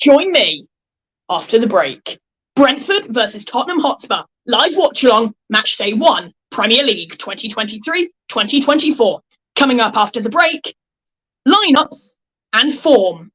Join me after the break. Brentford versus Tottenham Hotspur. Live watch-along, match day 1, Premier League 2023-2024. Coming up after the break, lineups and form.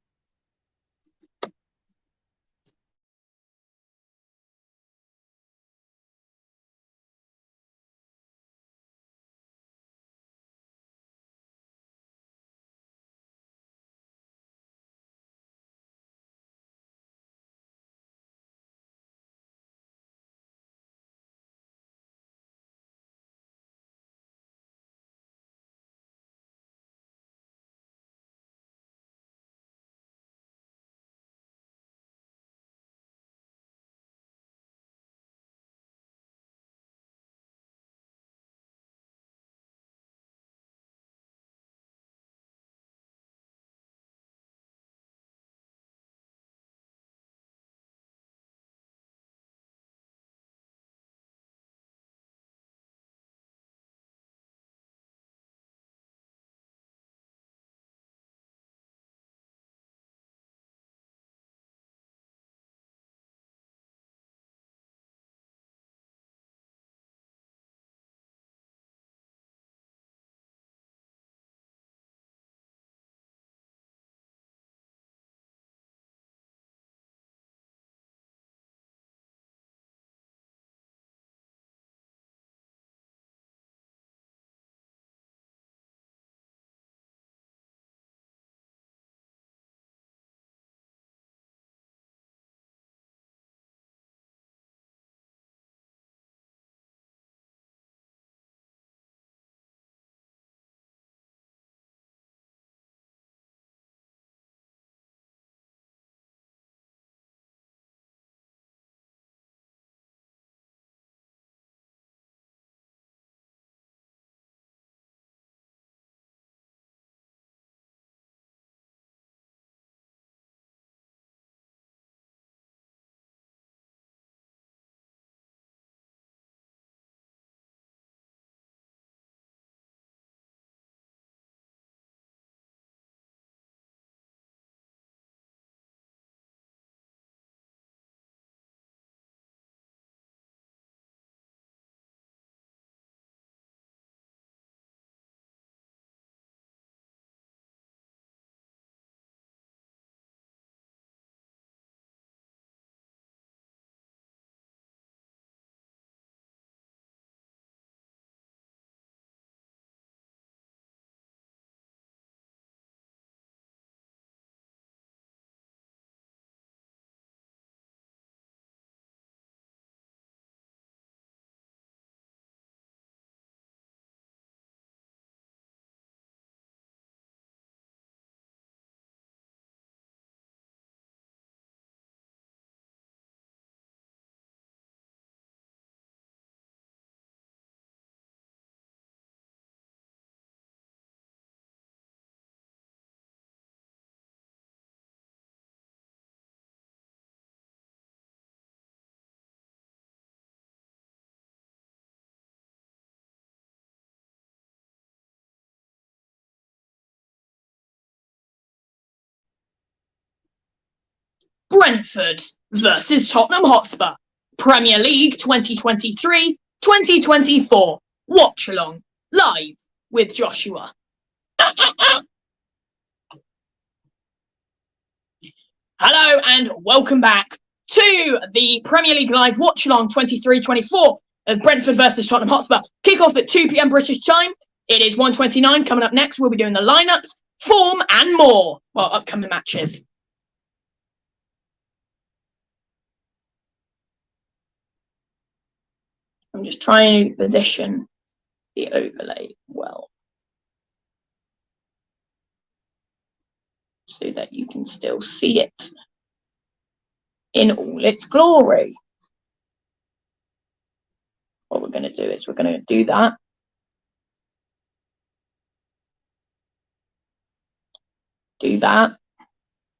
Brentford versus Tottenham Hotspur. Premier League 2023-2024. Watchalong. Live with Joshua. Hello and welcome back to the Premier League Live Watchalong 23-24 of Brentford versus Tottenham Hotspur. Kick-off at 2 p.m. British time. It is 1:29. Coming up next, we'll be doing the lineups, form and more. Well, upcoming matches. I'm just trying to position the overlay well so that you can still see it in all its glory. What we're going to do is we're going to do that. Do that.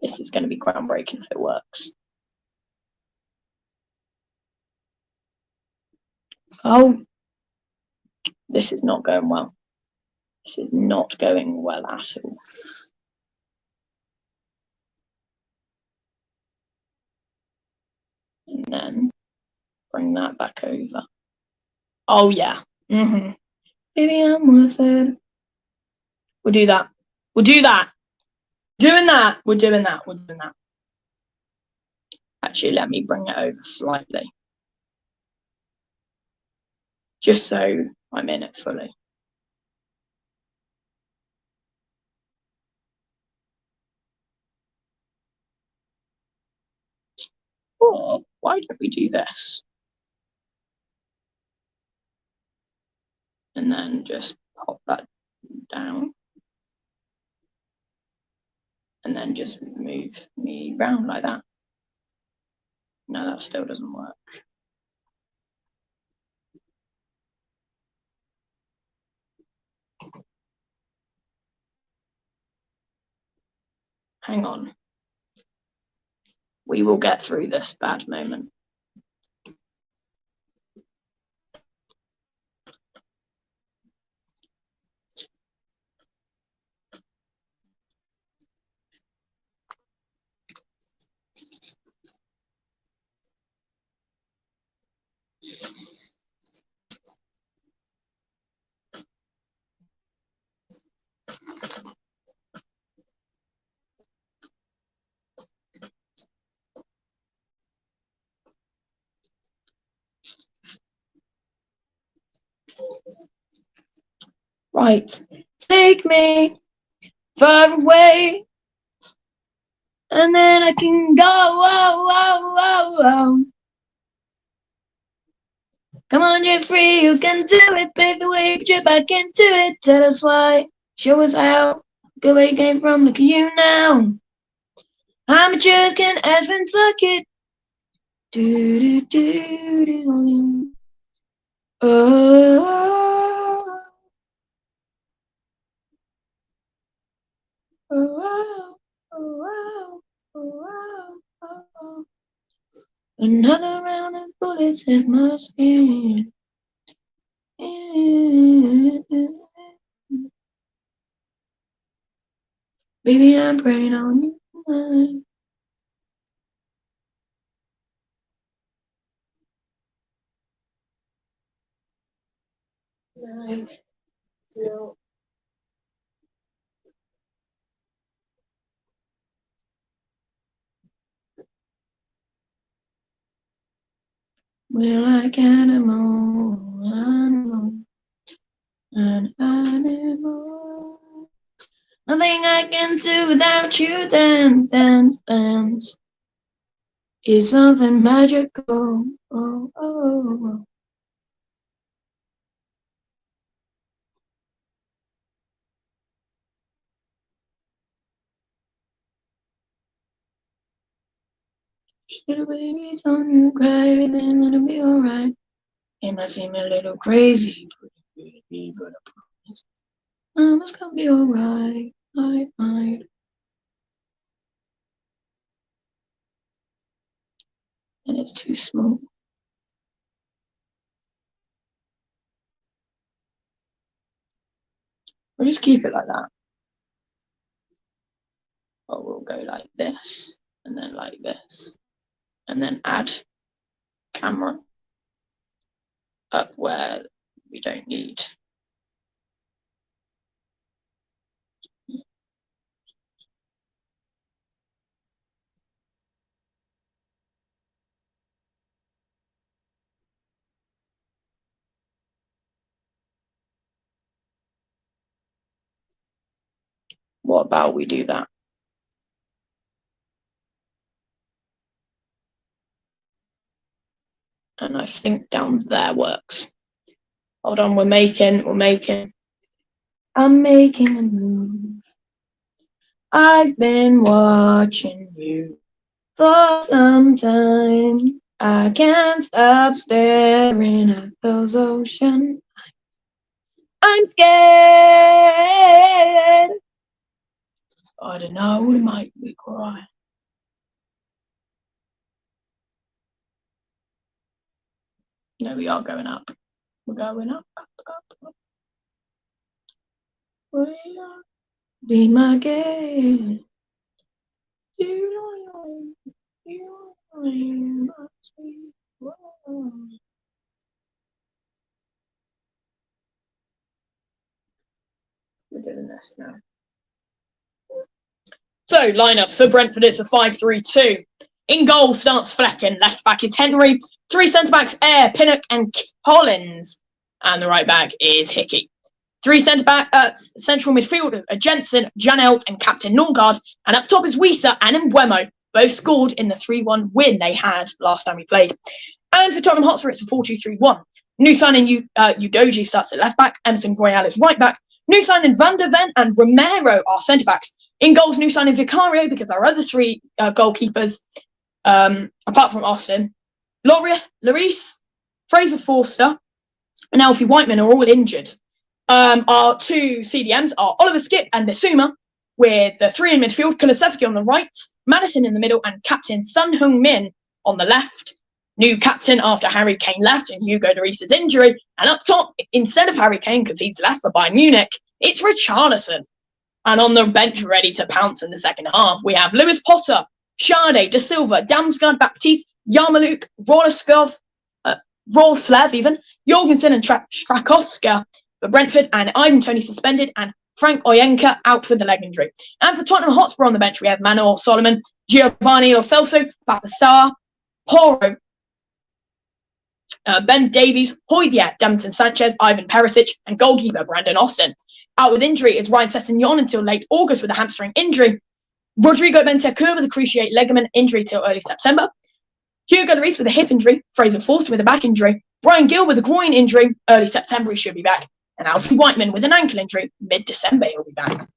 This is going to be groundbreaking if it works. Oh, this is not going well. This is not going well at all. And then bring that back over. Oh, yeah. Maybe I'm worth it. We'll do that. We'll do that. Doing that. We're doing that. We're doing that. Actually, let me bring it over slightly. Just so I'm in it fully. Or why don't we do this? And then just pop that down. And then just move me around like that. No, that still doesn't work. Hang on. We will get through this bad moment. Right. Take me far away. And then I can go. Come on, Jeffrey, you can do it. Pave the way, put your back into it. Tell us why, show us how. Go where you came from, look at you now. Amateurs can Aspen suck it. Do do do do. Oh, oh, oh, oh, oh. Another round of bullets hit my skin. Baby, I'm praying on you. We're like an animal. Nothing I can do without you. Dance, dance, dance. Is something magical. Oh, oh. Little baby, don't you cry, everything gonna be alright. It might seem a little crazy, baby, but I promise. It's gonna be alright. Might. And it's too small. We'll just keep it like that. Or we'll go like this, and then like this, and then add camera up where we don't need. What about we do that? And I think down there works. Hold on, we're making. I'm making a move. I've been watching you for some time. I can't stop staring at those oceans. I'm scared. I don't know, we might be crying. No, we are going up. We're going up. Be my game. We're doing this now. So, lineup for Brentford, it's a 5-3-2. In goal starts Flecken. Left back is Henry. 3 centre-backs, Eyre, Pinnock and Collins. And the right back is Hickey. 3 central midfielders are Jensen, Janelt and Captain Norgard. And up top is Wieser and Mbeumo. Both scored in the 3-1 win they had last time we played. And for Tottenham Hotspur, it's a 4-2-3-1. New signing Udoji starts at left back. Emerson Royale is right back. New signing Van der Ven and Romero are centre-backs. In goals, new signing Vicario because our other 3 goalkeepers, apart from Austin, Lloris, Fraser Forster, and Alfie Whiteman are all injured. Our 2 CDMs are Oliver Skip and Bissouma, with the 3 in midfield, Kulusevski on the right, Madison in the middle, and captain Son Heung-min on the left. New captain after Harry Kane left and Hugo Lloris's injury. And up top, instead of Harry Kane, because he's left for Bayern Munich, it's Richarlison. And on the bench, ready to pounce in the second half, we have Lewis Potter, Sade, Da Silva, Damsgaard, Baptiste, Yarmouk, Roleslav even, Jorgensen and Strakowska for Brentford, and Ivan Toney suspended, and Frank Oyenka out with the leg injury. And for Tottenham Hotspur on the bench, we have Manuel Solomon, Giovanni Lo Celso, Papasar, Poro, Ben Davies, Højbjerg, Davinson Sanchez, Ivan Perisic, and goalkeeper Brandon Austin. Out with injury is Ryan Sessegnon until late August with a hamstring injury. Rodrigo Bentancur with a cruciate ligament injury till early September. Hugo Lloris with a hip injury. Fraser Forster with a back injury. Brian Gill with a groin injury. Early September he should be back. And Alfie Whiteman with an ankle injury. Mid-December he'll be back.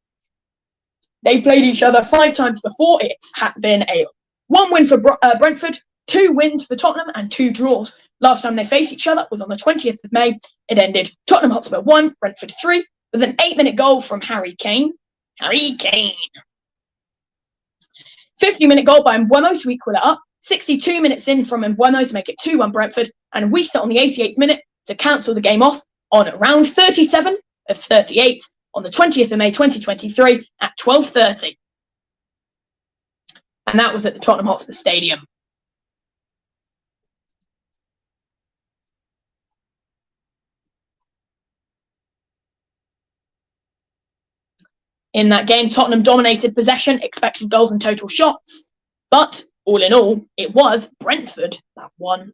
They've played each other 5 times before. It's been a 1 win for Brentford, 2 wins for Tottenham, and 2 draws. Last time they faced each other was on the 20th of May. It ended Tottenham Hotspur 1, Brentford 3, with an 8-minute goal from Harry Kane. 50-minute goal by Mbeumo to equal it up. 62 minutes in from Mbeumo to make it 2-1 Brentford. And Wieser on the 88th minute to cancel the game off on round 37 of 38 on the 20th of May 2023 at 12:30. And that was at the Tottenham Hotspur Stadium. In that game, Tottenham dominated possession, expected goals and total shots. But all in all, it was Brentford that won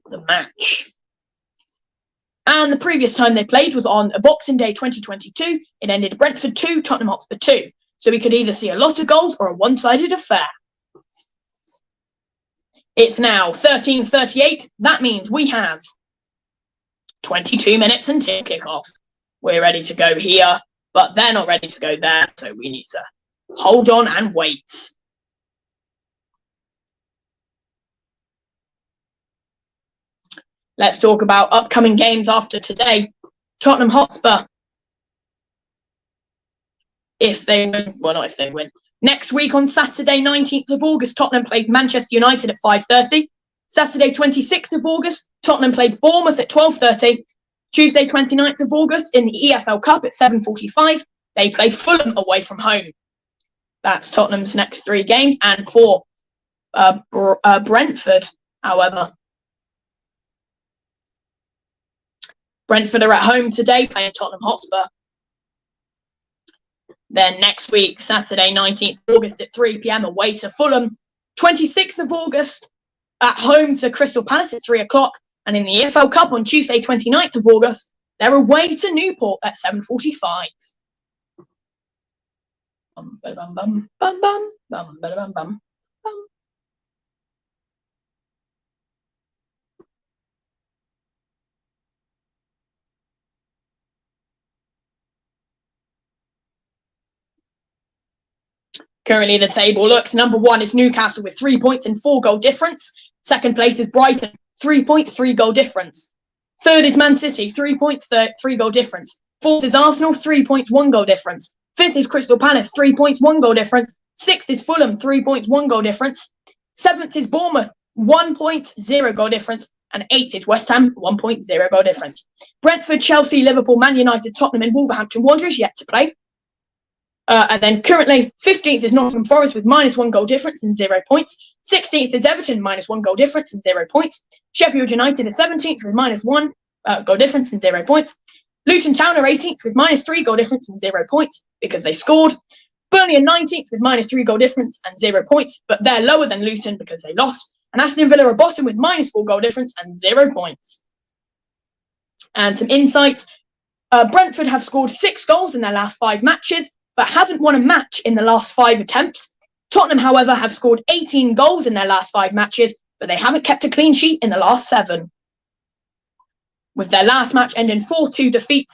the match. And the previous time they played was on Boxing Day 2022. It ended Brentford 2, Tottenham Hotspur 2. So we could either see a lot of goals or a one-sided affair. It's now 13:38. That means we have 22 minutes until kickoff. We're ready to go here, but they're not ready to go there. So we need to hold on and wait. Let's talk about upcoming games after today. Tottenham Hotspur. If they win, well, not if they win. Next week on Saturday, 19th of August, Tottenham played Manchester United at 5:30. Saturday, 26th of August, Tottenham played Bournemouth at 12:30. Tuesday, 29th of August, in the EFL Cup at 7:45, they play Fulham away from home. That's Tottenham's next 3 games. And for Brentford, however, Brentford are at home today playing Tottenham Hotspur. Then next week, Saturday, 19th of August at 3 p.m, away to Fulham. 26th of August, at home to Crystal Palace at 3 o'clock. And in the EFL Cup on Tuesday, 29th of August, they're away to Newport at 7:45. Currently, the table looks: number 1 is Newcastle with 3 points and 4 goal difference. Second place is Brighton, 3 points, 3 goal difference. Third is Man City, 3 points, 3 goal difference. Fourth is Arsenal, 3 points, 1 goal difference. Fifth is Crystal Palace, 3 points, 1 goal difference. Sixth is Fulham, 3 points, 1 goal difference. Seventh is Bournemouth, 1 point, 0 goal difference. And 8th is West Ham, 1 point, 0 goal difference. Brentford, Chelsea, Liverpool, Man United, Tottenham and Wolverhampton Wanderers yet to play. And then currently 15th is Nottingham Forest with -1 goal difference and 0 points. 16th is Everton, -1 goal difference and 0 points. Sheffield United is 17th with -1 goal difference and 0 points. Luton Town are 18th with -3 goal difference and 0 points because they scored. Burnley are 19th with -3 goal difference and 0 points, but they're lower than Luton because they lost. And Aston Villa are bottom with -4 goal difference and 0 points. And some insights. Brentford have scored 6 goals in their last 5 matches, but hasn't won a match in the last 5 attempts. Tottenham, however, have scored 18 goals in their last 5 matches, but they haven't kept a clean sheet in the last 7. With their last match ending 4-2 defeat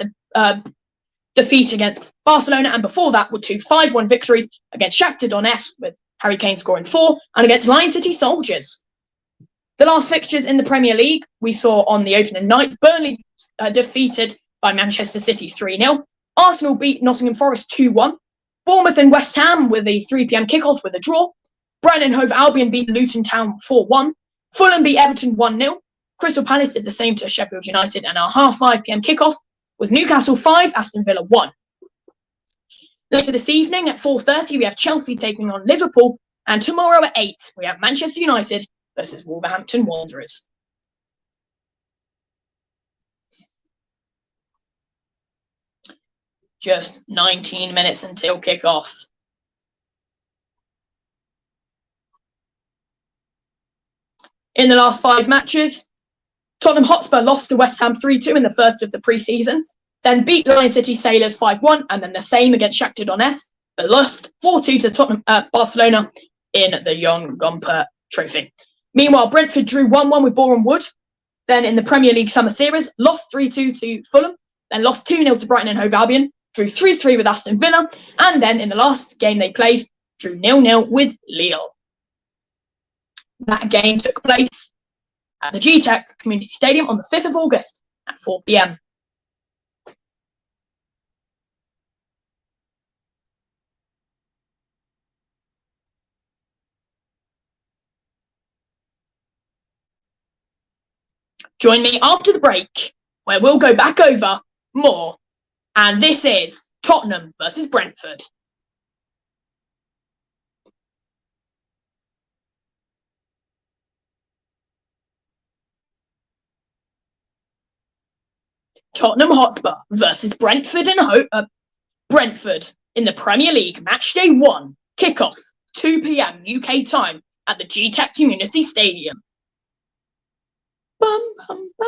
against Barcelona, and before that were 2 5-1 victories against Shakhtar Donetsk, with Harry Kane scoring 4, and against Lion City Soldiers. The last fixtures in the Premier League we saw on the opening night: Burnley defeated by Manchester City 3-0. Arsenal beat Nottingham Forest 2-1. Bournemouth and West Ham with a 3 p.m. kickoff with a draw. Brighton and Hove Albion beat Luton Town 4-1. Fulham beat Everton 1-0. Crystal Palace did the same to Sheffield United, and our 5 p.m. kickoff was Newcastle 5, Aston Villa 1. Later this evening at 4:30 we have Chelsea taking on Liverpool, and tomorrow at 8 we have Manchester United versus Wolverhampton Wanderers. Just 19 minutes until kickoff. In the last 5 matches, Tottenham Hotspur lost to West Ham 3-2 in the first of the pre-season, then beat Lion City Sailors 5-1, and then the same against Shakhtar Donetsk, but lost 4-2 to Tottenham Barcelona in the Young Gumper Trophy. Meanwhile, Brentford drew 1-1 with Boreham Wood. Then in the Premier League Summer Series, lost 3-2 to Fulham, then lost 2-0 to Brighton and Hove Albion, drew 3-3 with Aston Villa, and then in the last game they played, drew 0-0 with Lille. That game took place at the G-Tech Community Stadium on the 5th of August at 4 p.m. Join me after the break, where we'll go back over more. And this is Tottenham versus Brentford. Tottenham Hotspur versus Brentford Brentford in the Premier League Match Day 1, kickoff 2 p.m. UK time at the G-Tech Community Stadium. Bum, bum, bum.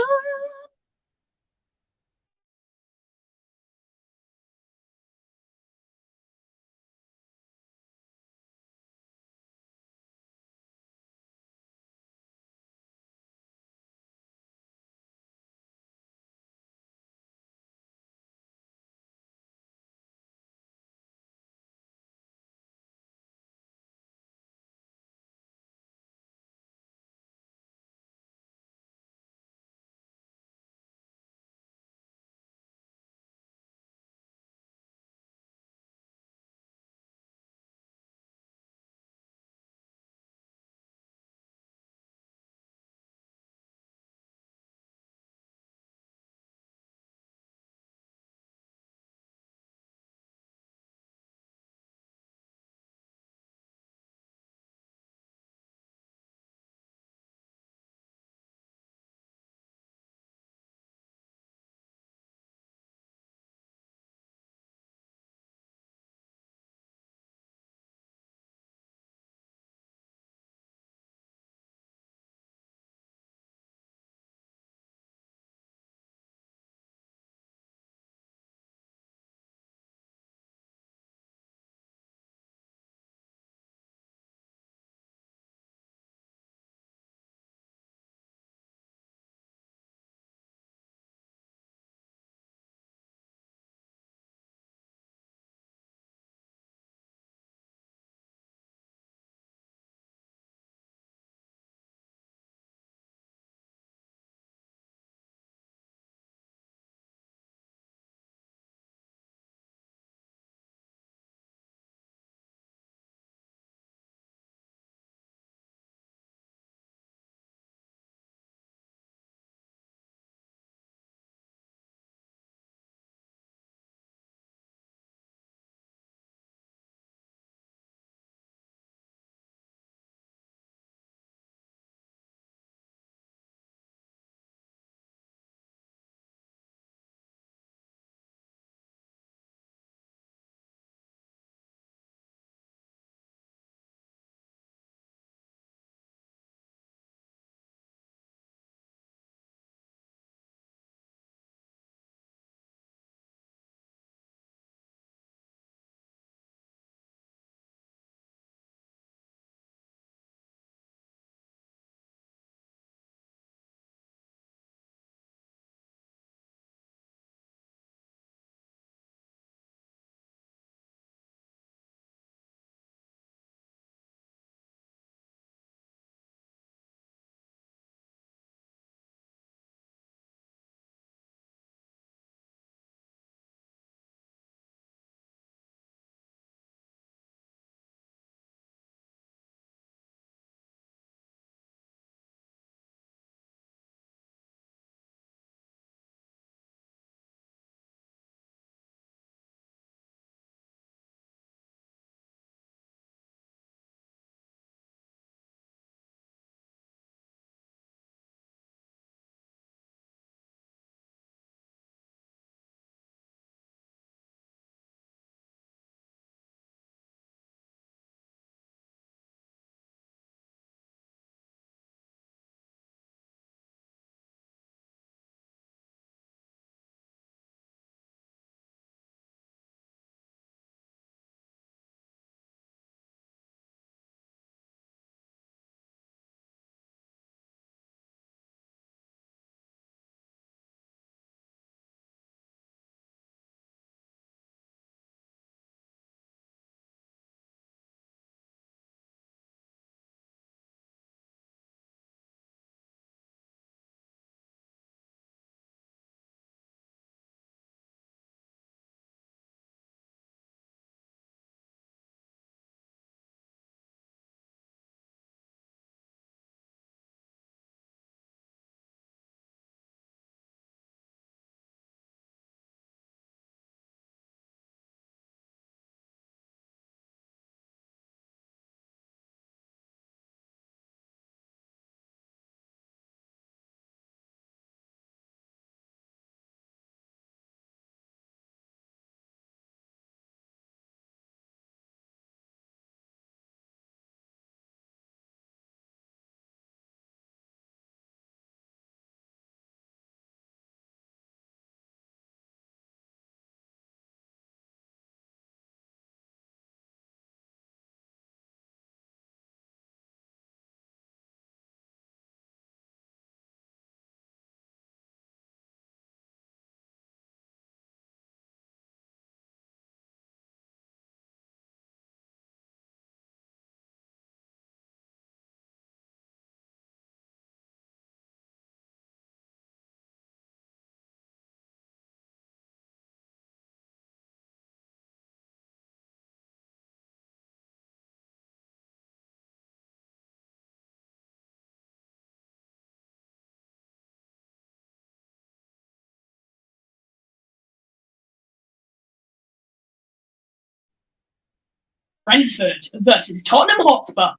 Brentford versus Tottenham Hotspur.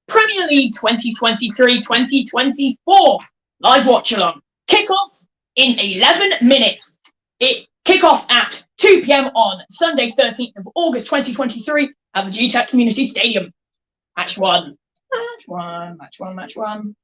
Premier League 2023-2024. Live watch along. Kick-off in 11 minutes. Kick-off at 2 p.m. on Sunday, 13th of August 2023 at the GTAC Community Stadium. Match one. Match one. Match one. Match one.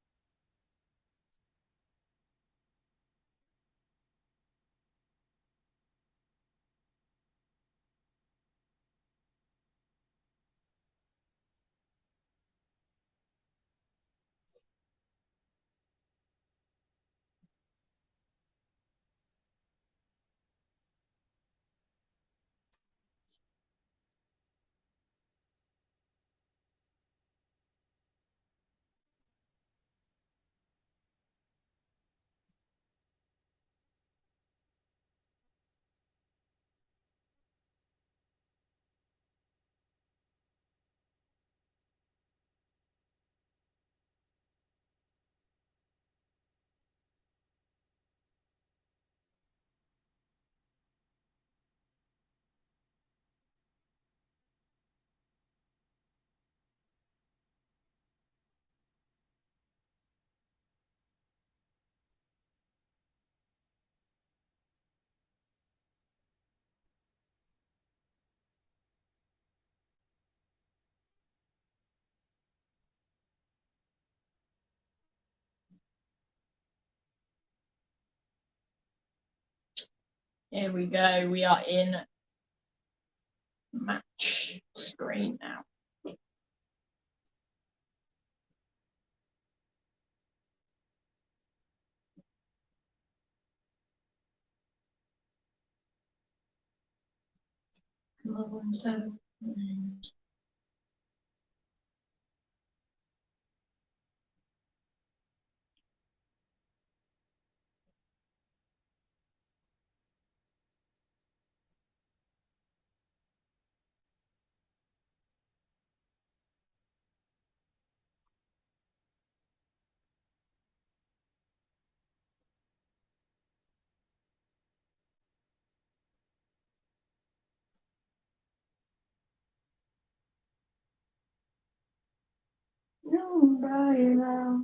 Here we go. We are in match screen now. Come on, so. Nobody now.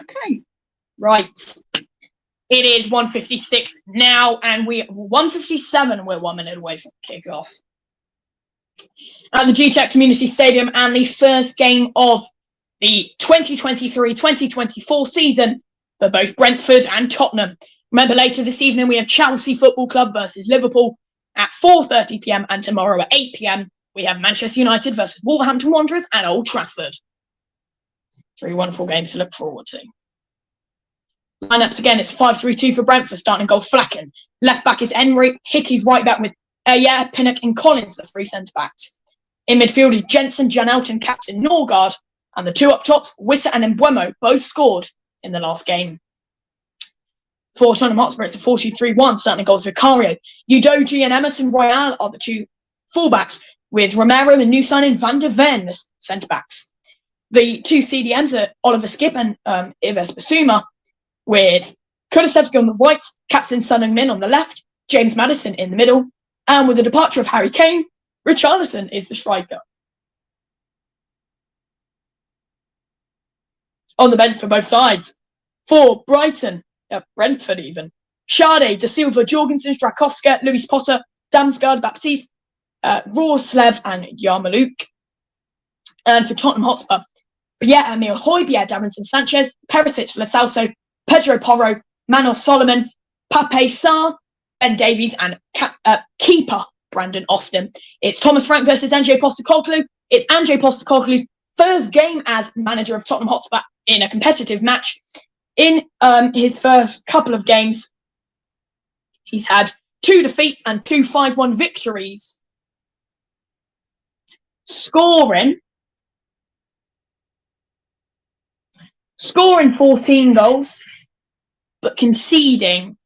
Okay, right. It is 1:56 now, and 1:57. We're 1 minute away from kickoff at the GTEC Community Stadium, and the first game of the 2023-2024 season for both Brentford and Tottenham. Remember, later this evening we have Chelsea Football Club versus Liverpool at 4:30 p.m, and tomorrow at 8 p.m. we have Manchester United versus Wolverhampton Wanderers at Old Trafford. 3 wonderful games to look forward to. Lineups again, it's 5-3-2 for Brentford, starting goals Flacken. Left back is Henry, Hickey's right back with Pinnock and Collins, the 3 centre-backs. In midfield is Jensen, Janelt, captain Norgard, and the 2 up tops, Wissa and Mbeumo, both scored in the last game. For Tottenham Hotspur, it's a 4-2-3-1, starting goals Vicario. Udogie and Emerson Royale are the 2 fullbacks, with Romero and new signing Van der Ven, the centre-backs. The 2 CDMs are Oliver Skip and Ives Basuma, with Kulusevski on the right, captain Son Heung-min on the left, James Maddison in the middle, and with the departure of Harry Kane, Richarlison is the striker. On the bench for both sides, for Brighton, Brentford even, Sade, Da Silva, Jorgensen, Strakowska, Luis Potter, Damsgaard, Baptiste, Rorslev and Yarmouk. And for Tottenham Hotspur, Pierre-Emile Højbjerg, Davinson Sanchez, Perisic, Lo Celso, Pedro Porro, Manos Solomon, Pape Sarr, Ben Davies, and keeper Brandon Austin. It's Thomas Frank versus Ange Postecoglou. It's Ange Postecoglou's first game as manager of Tottenham Hotspur in a competitive match. In his first couple of games, he's had 2 defeats and 2 5-1 victories, scoring 14 goals, but conceding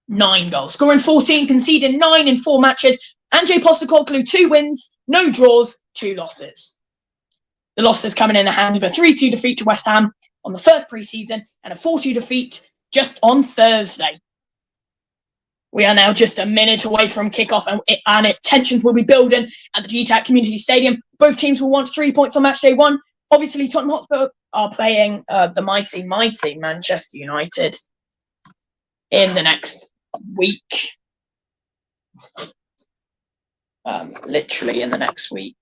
9 goals. Scoring 14, conceding 9 in 4 matches. Ange Postecoglou, 2 wins, no draws, 2 losses. The losses coming in the hand of a 3-2 defeat to West Ham on the first pre-season and a 4-2 defeat just on Thursday. We are now just a minute away from kickoff, and tensions will be building at the GTAC Community Stadium. Both teams will want 3 points on match day 1. Obviously, Tottenham Hotspur are playing the mighty Manchester United in the next week. Literally in the next week.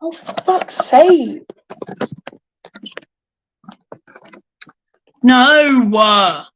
Oh, for fuck's sake. No.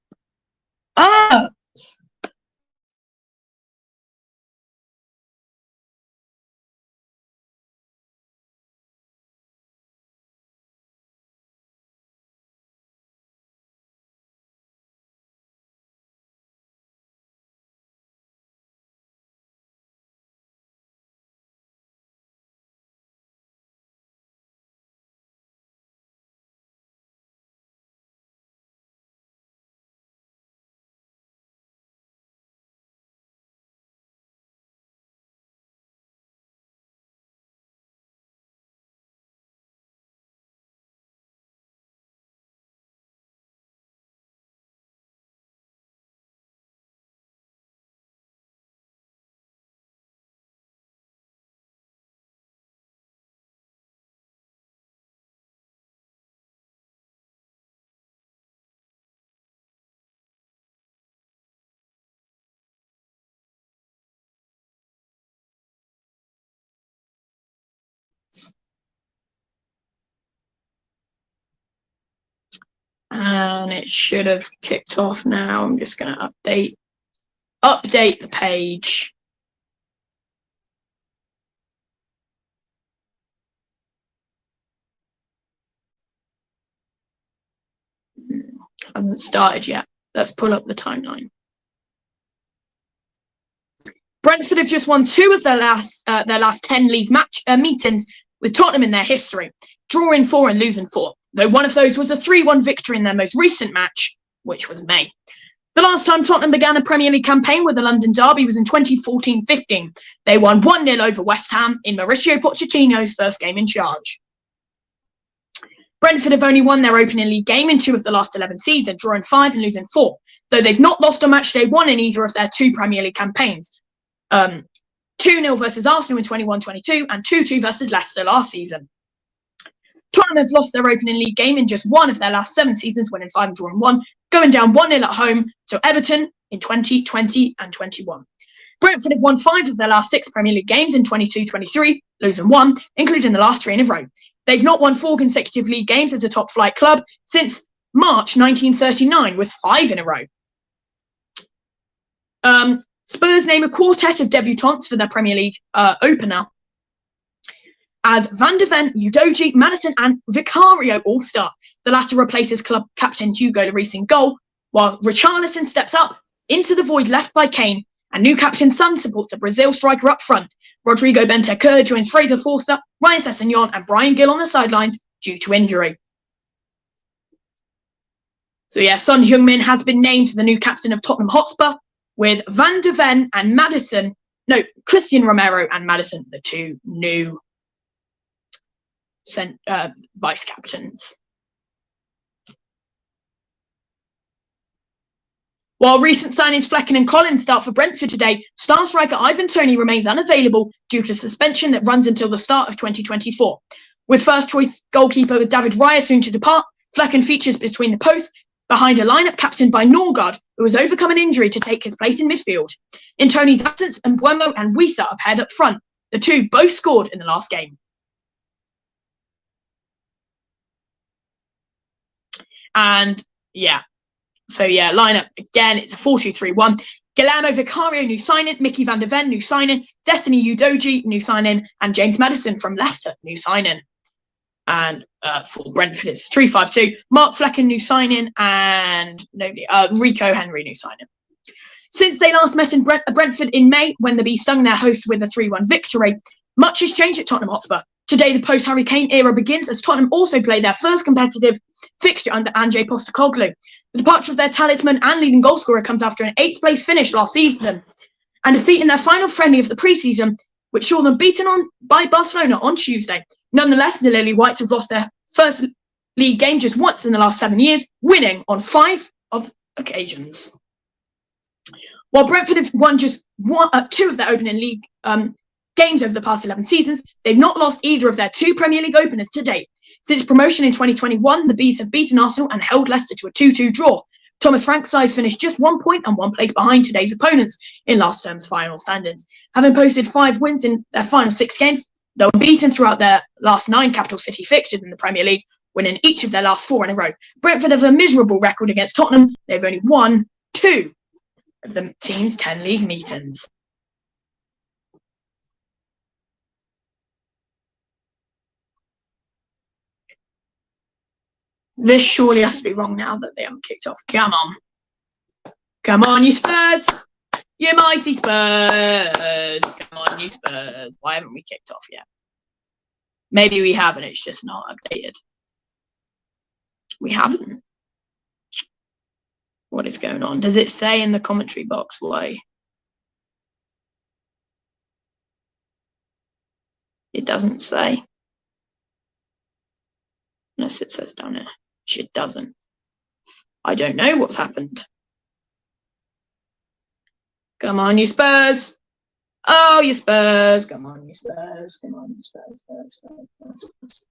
And it should have kicked off now. I'm just going to update the page. Hasn't started yet. Let's pull up the timeline. Brentford have just won 2 of their last 10 league meetings with Tottenham in their history, drawing 4 and losing 4, though one of those was a 3-1 victory in their most recent match, which was May. The last time Tottenham began a Premier League campaign with the London derby was in 2014-15. They won 1-0 over West Ham in Mauricio Pochettino's first game in charge. Brentford have only won their opening league game in 2 of the last 11 seasons, drawing 5 and losing 4, though they've not lost on match day 1 in either of their 2 Premier League campaigns. 2-0 versus Arsenal in 21-22 and 2-2 versus Leicester last season. Tottenham have lost their opening league game in just 1 of their last 7 seasons, winning 5 and drawing 1, going down 1-0 at home to Everton in 2020 and 21. Brentford have won 5 of their last 6 Premier League games in 22-23, losing 1, including the last 3 in a row. They've not won 4 consecutive league games as a top-flight club since March 1939, with 5 in a row. Spurs name a quartet of debutants for their Premier League opener as Van de Ven, Udogie, Maddison and Vicario all start. The latter replaces club captain Hugo Lloris in goal, while Richarlison steps up into the void left by Kane, and new captain Son supports the Brazil striker up front. Rodrigo Bentancur joins Fraser Forster, Ryan Sessegnon and Brian Gill on the sidelines due to injury. So yeah, Son Heung-min has been named the new captain of Tottenham Hotspur, with Van de Ven and Christian Romero and Maddison, the 2 new vice captains. While recent signings Flecken and Collins start for Brentford today, star striker Ivan Toney remains unavailable due to suspension that runs until the start of 2024. With first-choice goalkeeper David Raya soon to depart, Flecken features between the posts behind a lineup captained by Norgard, who has overcome an injury to take his place in midfield. In Toney's absence, Mbeumo and Wissa are paired up front. The 2 both scored in the last game. And lineup again, it's a 4-2-3-1. Guillermo Vicario, new signing. Mickey Van de Ven, new signing. Destiny Udogie, new signing. And James Maddison from Leicester, new signing. And for Brentford, it's 3-5-2. Mark Flecken, new signing. And Rico Henry, new signing. Since they last met in Brentford in May, when the Bees stung their hosts with a 3-1 victory, much has changed at Tottenham Hotspur. Today, the post-Harry Kane era begins as Tottenham also play their first competitive fixture under Ange Postecoglou. The departure of their talisman and leading goalscorer comes after an 8th-place finish last season and defeat in their final friendly of the pre-season, which saw them beaten by Barcelona on Tuesday. Nonetheless, the Lily Whites have lost their first league game just once in the last 7 years, winning on 5 of occasions. While Brentford have won just 2 of their opening league games over the past 11 seasons, they've not lost either of their 2 Premier League openers to date. Since promotion in 2021, the Bees have beaten Arsenal and held Leicester to a 2-2 draw. Thomas Frank's sides finished just 1 point and 1 place behind today's opponents in last term's final standings. Having posted 5 wins in their final 6 games, they were beaten throughout their last 9 capital city fixtures in the Premier League, winning each of their last 4 in a row. Brentford have a miserable record against Tottenham. They've only won 2 of the team's 10 league meetings. This surely has to be wrong now that they haven't kicked off. Come on. Come on, you Spurs. You mighty Spurs. Come on, you Spurs. Why haven't we kicked off yet? Maybe we haven't. It's just not updated. We haven't. What is going on? Does it say in the commentary box why? It doesn't say. Unless it says down here. It doesn't. I don't know what's happened. Come on, you Spurs. Oh, you Spurs. Come on, you Spurs. Come on, you Spurs. Spurs.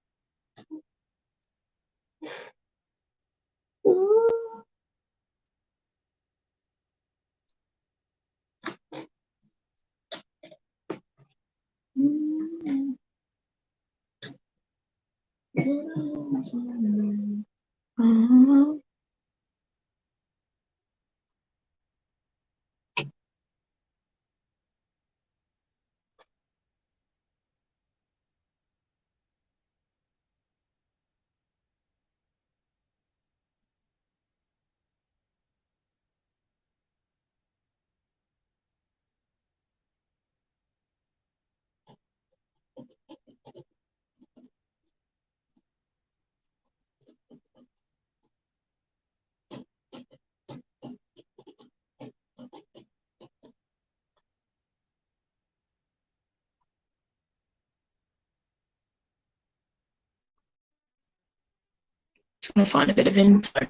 going to find a bit of info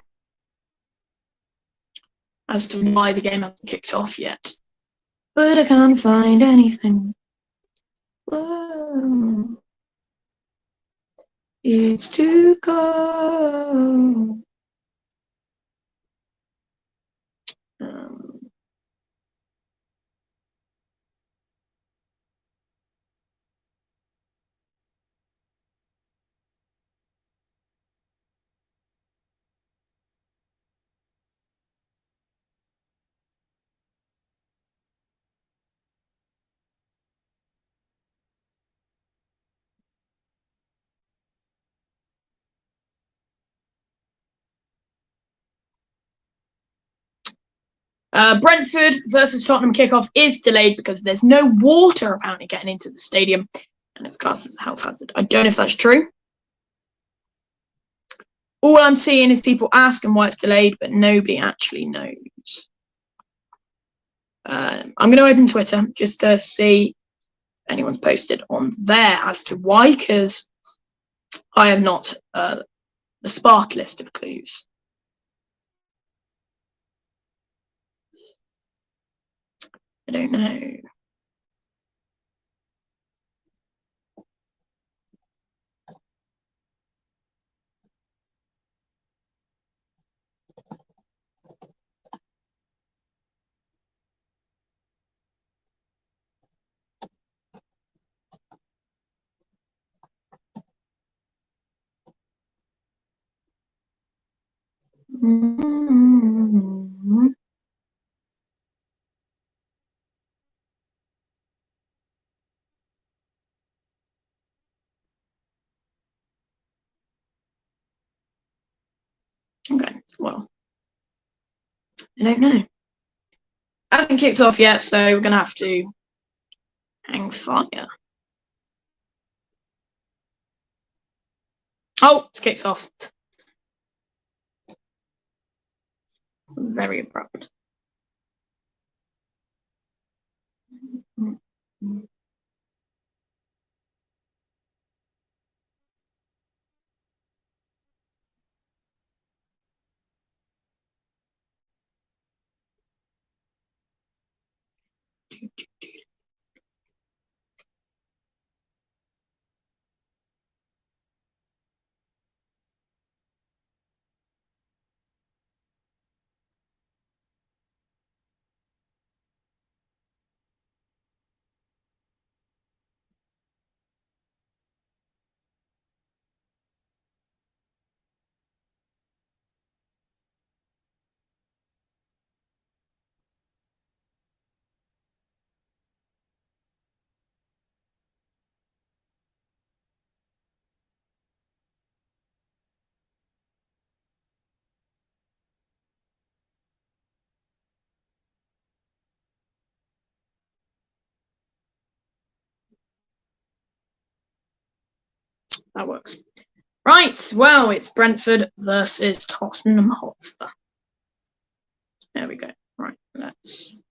as to why the game hasn't kicked off yet. But I can't find anything. Whoa. It's too cold. Brentford versus Tottenham kickoff is delayed because there's no water apparently getting into the stadium, and it's classed as a health hazard. I don't know if that's true. All I'm seeing is people asking why it's delayed, but nobody actually knows. I'm going to open Twitter just to see if anyone's posted on there as to why, because I have not the sparklest of clues. I don't know. Okay, well, I don't know. Hasn't kicked off yet, so we're going to have to hang fire. Oh, it's kicked off. Very abrupt. That works. Right, well, it's Brentford versus Tottenham Hotspur. There we go. Right, let's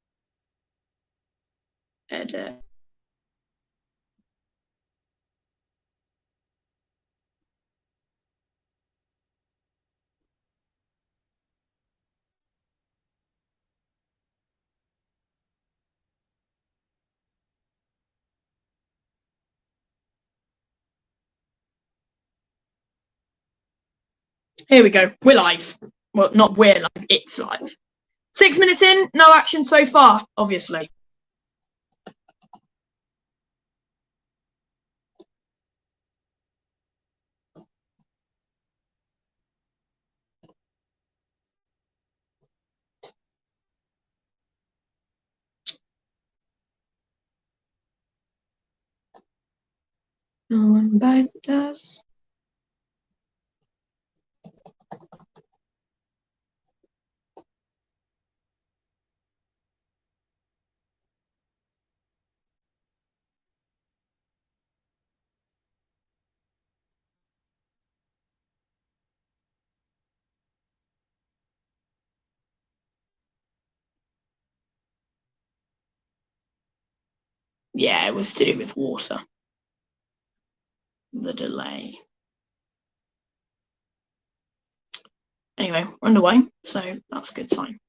edit. Here we go. We're live. Well, not we're live, it's live. 6 minutes in, no action so far, obviously. No one buys the dust. Yeah, it was to do with water. The delay. anyway, we're underway, so that's a good sign.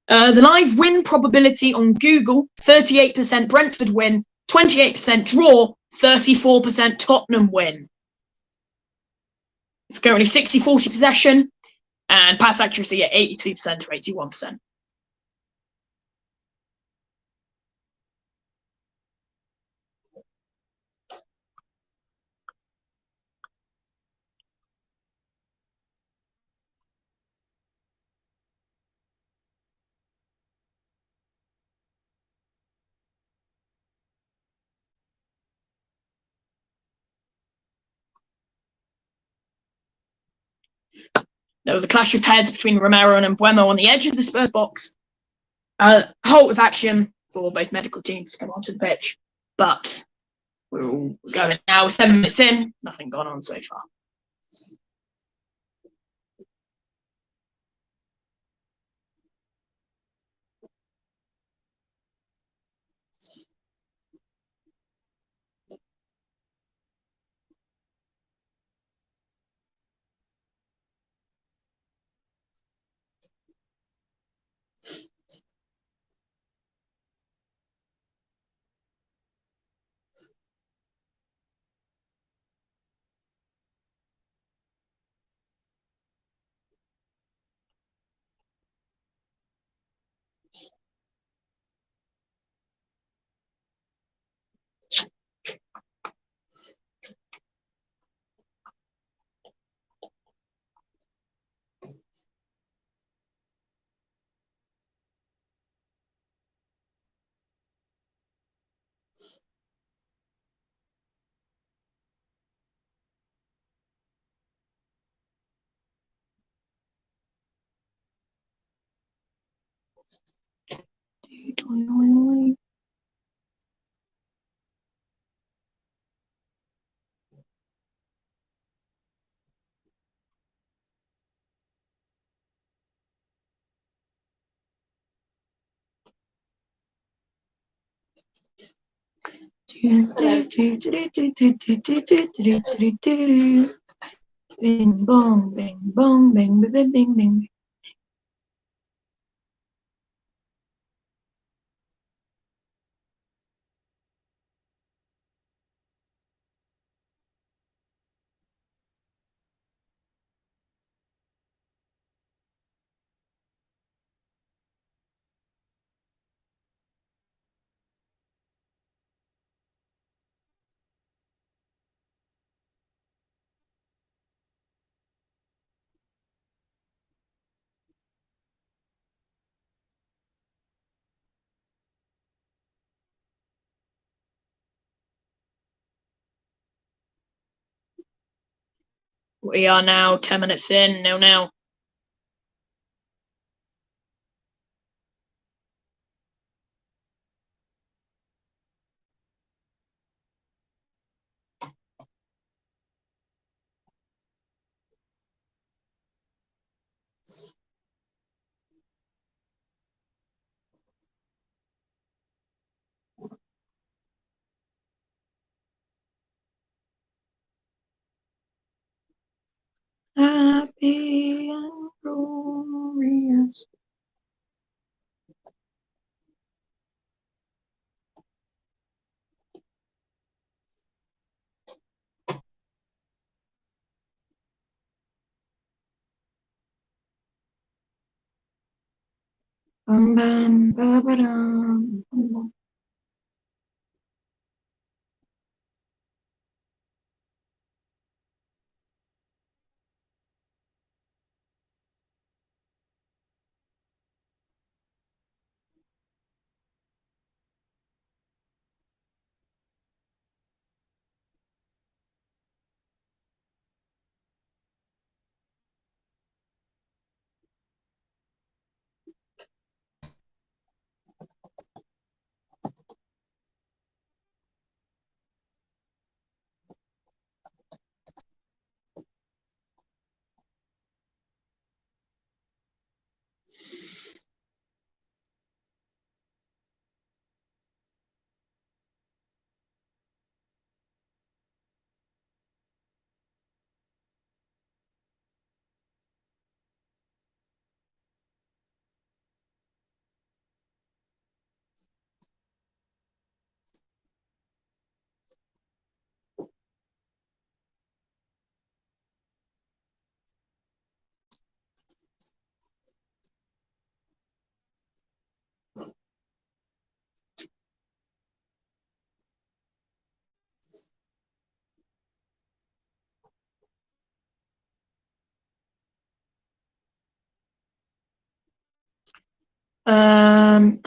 The live win probability on Google, 38% Brentford win, 28% draw, 34% Tottenham win. It's currently 60-40 possession and pass accuracy at 82% to 81%. There was a clash of heads between Romero and Mbuemo on the edge of the Spurs box. Halt with action for both medical teams to come onto the pitch. But we're all going now, 7 minutes in, nothing gone on so far. Bing bong, bing bong, bing bing bing bing. We are now 10 minutes in, 0-0. Happy and glorious. Bum, bum, ba, ba, dum, bum, bum. Um.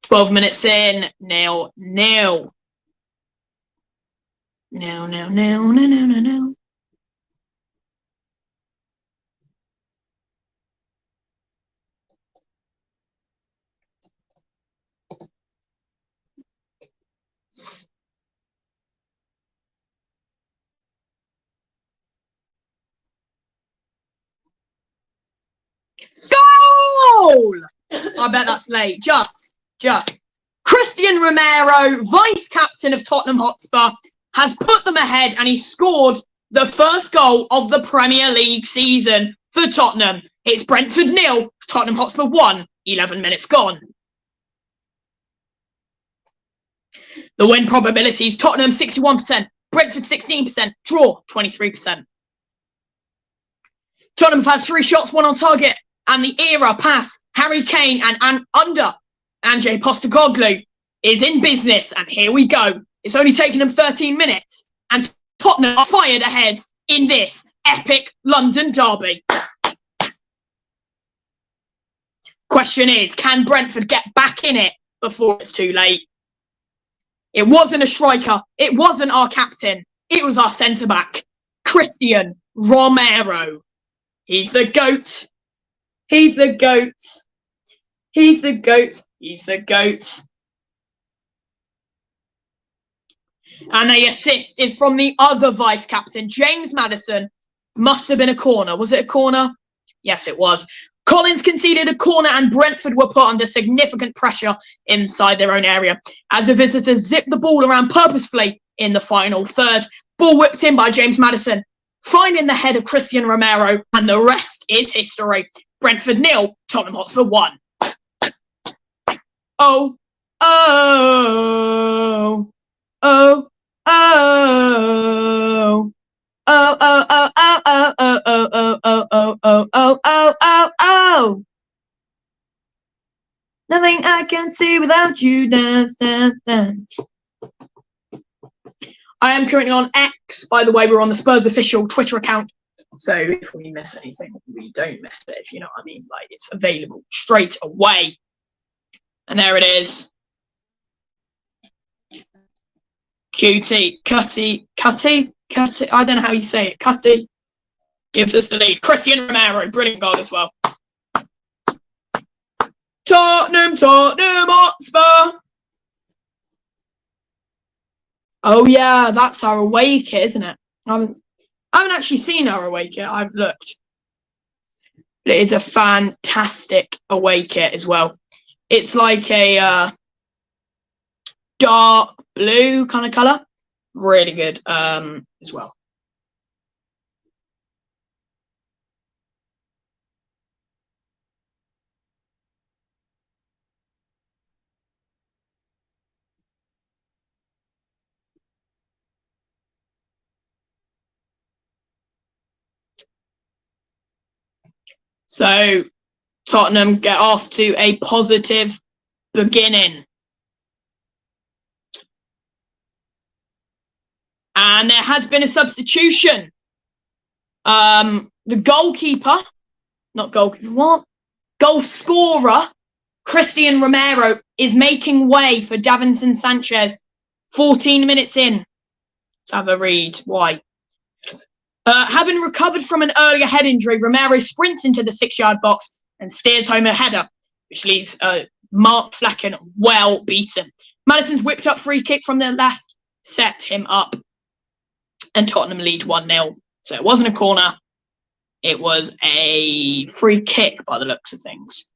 12 minutes in, 0-0. No. Goal! I bet that's late. Just. Christian Romero, vice-captain of Tottenham Hotspur, has put them ahead and he scored the first goal of the Premier League season for Tottenham. It's Brentford 0, Tottenham Hotspur 1, 11 minutes gone. The win probabilities, Tottenham 61%, Brentford 16%, draw 23%. Tottenham have had 3 shots, 1 on target, and the era pass, Harry Kane and under Ange Postecoglou is in business, and here we go. It's only taken them 13 minutes, and Tottenham are fired ahead in this epic London derby. Question is, can Brentford get back in it before it's too late? It wasn't a striker. It wasn't our captain. It was our centre-back, Christian Romero. He's the GOAT. He's the GOAT. He's the GOAT. He's the GOAT. And the assist is from the other vice-captain, James Maddison. Must have been a corner. Was it a corner? Yes, it was. Collins conceded a corner and Brentford were put under significant pressure inside their own area as the visitors zipped the ball around purposefully in the final third. Ball whipped in by James Maddison, finding the head of Christian Romero, and the rest is history. Brentford 0, Tottenham Hotspur 1. Oh, oh, oh, oh. Oh, oh, oh, oh, oh, oh, oh, oh, oh, oh, oh, oh, oh, oh. Nothing I can see without you. Dance, dance, dance. I am currently on X. By the way, we're on the Spurs official Twitter account. So if we miss anything, we don't miss it, if you know what I mean. Like, it's available straight away. And there it is. Cutty. I don't know how you say it. Cutty gives us the lead. Christian Romero, brilliant goal as well. Tottenham Hotspur. Oh yeah, that's our away kit, isn't it? I haven't actually seen our away kit. I've looked. But it is a fantastic away kit as well. It's like a dark blue kind of colour. Really good as well. So Tottenham get off to a positive beginning. And there has been a substitution. The goalkeeper, not goalkeeper, what? Goal scorer, Christian Romero, is making way for Davinson Sanchez. 14 minutes in. Let's have a read. Why? Having recovered from an earlier head injury, Romero sprints into the 6-yard box and steers home a header, which leaves Mark Flecken well beaten. Maddison's whipped up free kick from the left set him up, and Tottenham lead 1-0. So it wasn't a corner. It was a free kick by the looks of things.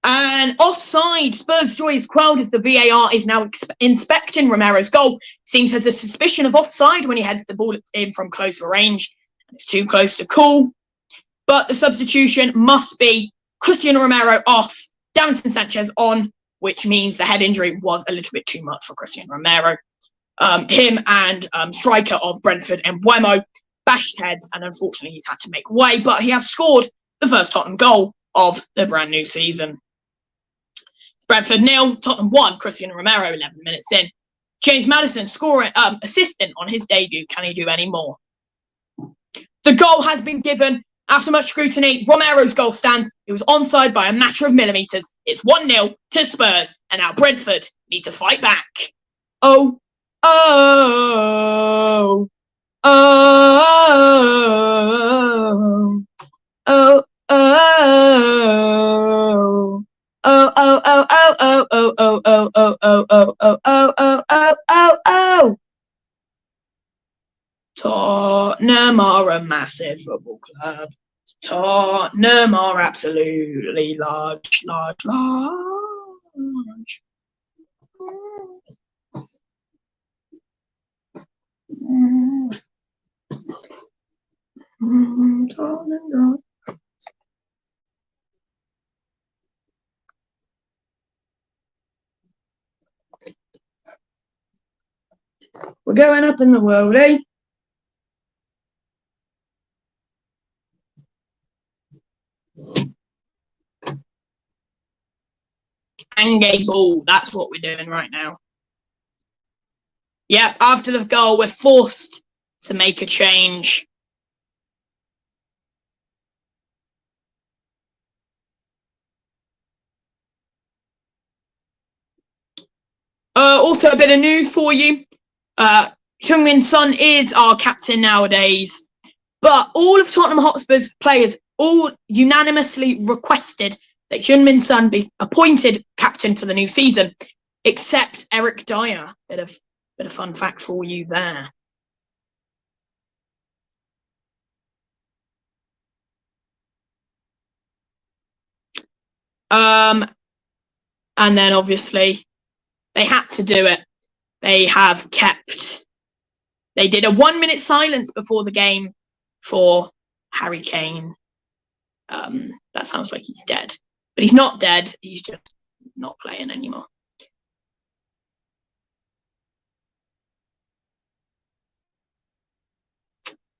And offside, Spurs' joy is quelled as the VAR is now inspecting Romero's goal. Seems there's a suspicion of offside when he heads the ball in from closer range. It's too close to call. But the substitution must be Christian Romero off, Davinson Sanchez on, which means the head injury was a little bit too much for Christian Romero. Him and striker of Brentford, Mbeumo, bashed heads, and unfortunately he's had to make way, but he has scored the first Tottenham goal of the brand new season. Brentford 0, Tottenham 1, Christian Romero 11 minutes in. James Maddison scoring, assisting on his debut. Can he do any more? The goal has been given. After much scrutiny, Romero's goal stands. It was onside by a matter of millimetres. It's 1-0 to Spurs, and now Brentford need to fight back. Oh, oh, oh, oh, oh. Oh, oh, oh, oh, oh, oh, oh, oh, oh, oh, oh, oh, oh, oh, oh, oh. Tottenham are a massive football club. Tottenham are absolutely large, large, large. Tottenham. We're going up in the world, eh? And a ball. That's what we're doing right now. Yep, after the goal, we're forced to make a change. Also, a bit of news for you. Heung-min Son is our captain nowadays, but all of Tottenham Hotspur's players all unanimously requested that Heung-min Son be appointed captain for the new season, except Eric Dyer. Bit of fun fact for you there. And then obviously they had to do it. They did a 1-minute silence before the game for Harry Kane. That sounds like he's dead, but he's not dead. He's just not playing anymore.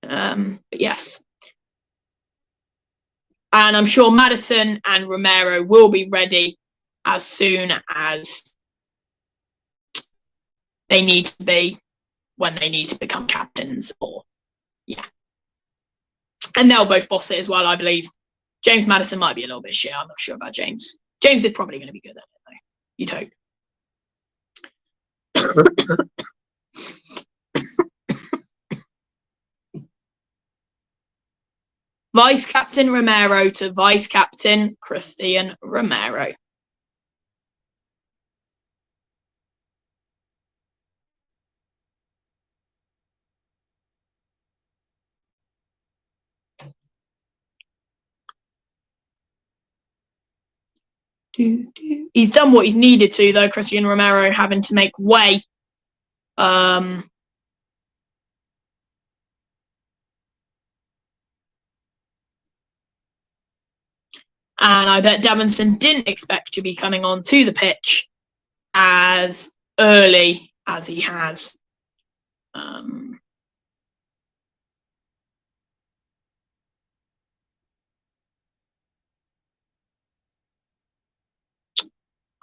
But yes. And I'm sure Maddison and Romero will be ready as soon as they need to be, when they need to become captains, or yeah. And they'll both boss it as well, I believe. James Maddison might be a little bit shit. I'm not sure about James. James is probably going to be good at it, though. You'd hope. Vice Captain Romero to Vice Captain Christian Romero. He's done what he's needed to, though, Christian Romero, having to make way. And I bet Davinson didn't expect to be coming onto the pitch as early as he has.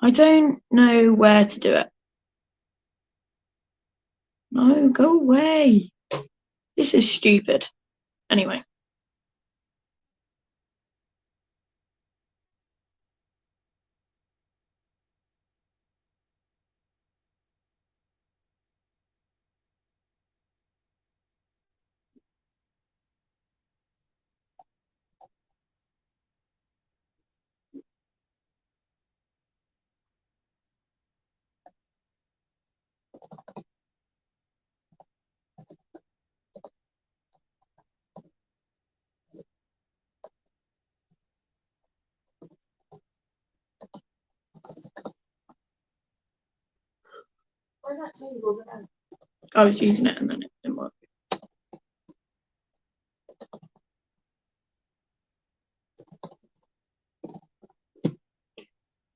I don't know where to do it. No, go away. This is stupid. Anyway. Where's that table then? I was using it and then it didn't work.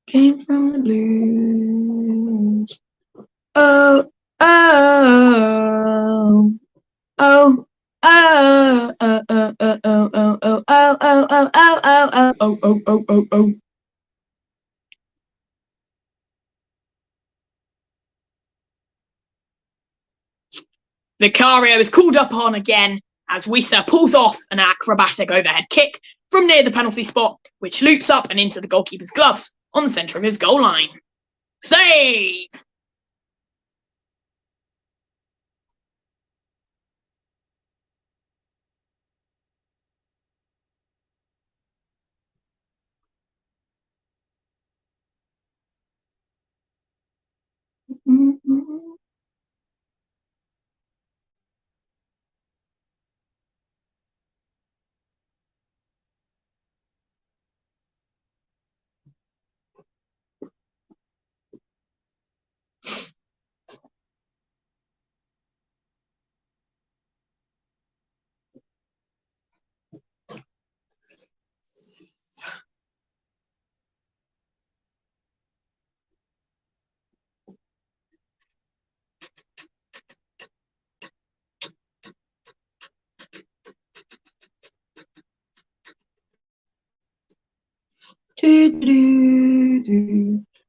Came from the blues. Oh, oh, oh, oh, oh, oh, oh, oh, oh, oh, oh, oh, oh, oh, oh, oh, oh, oh, oh, oh. Vicario is called up on again as Wissa pulls off an acrobatic overhead kick from near the penalty spot, which loops up and into the goalkeeper's gloves on the centre of his goal line. Save!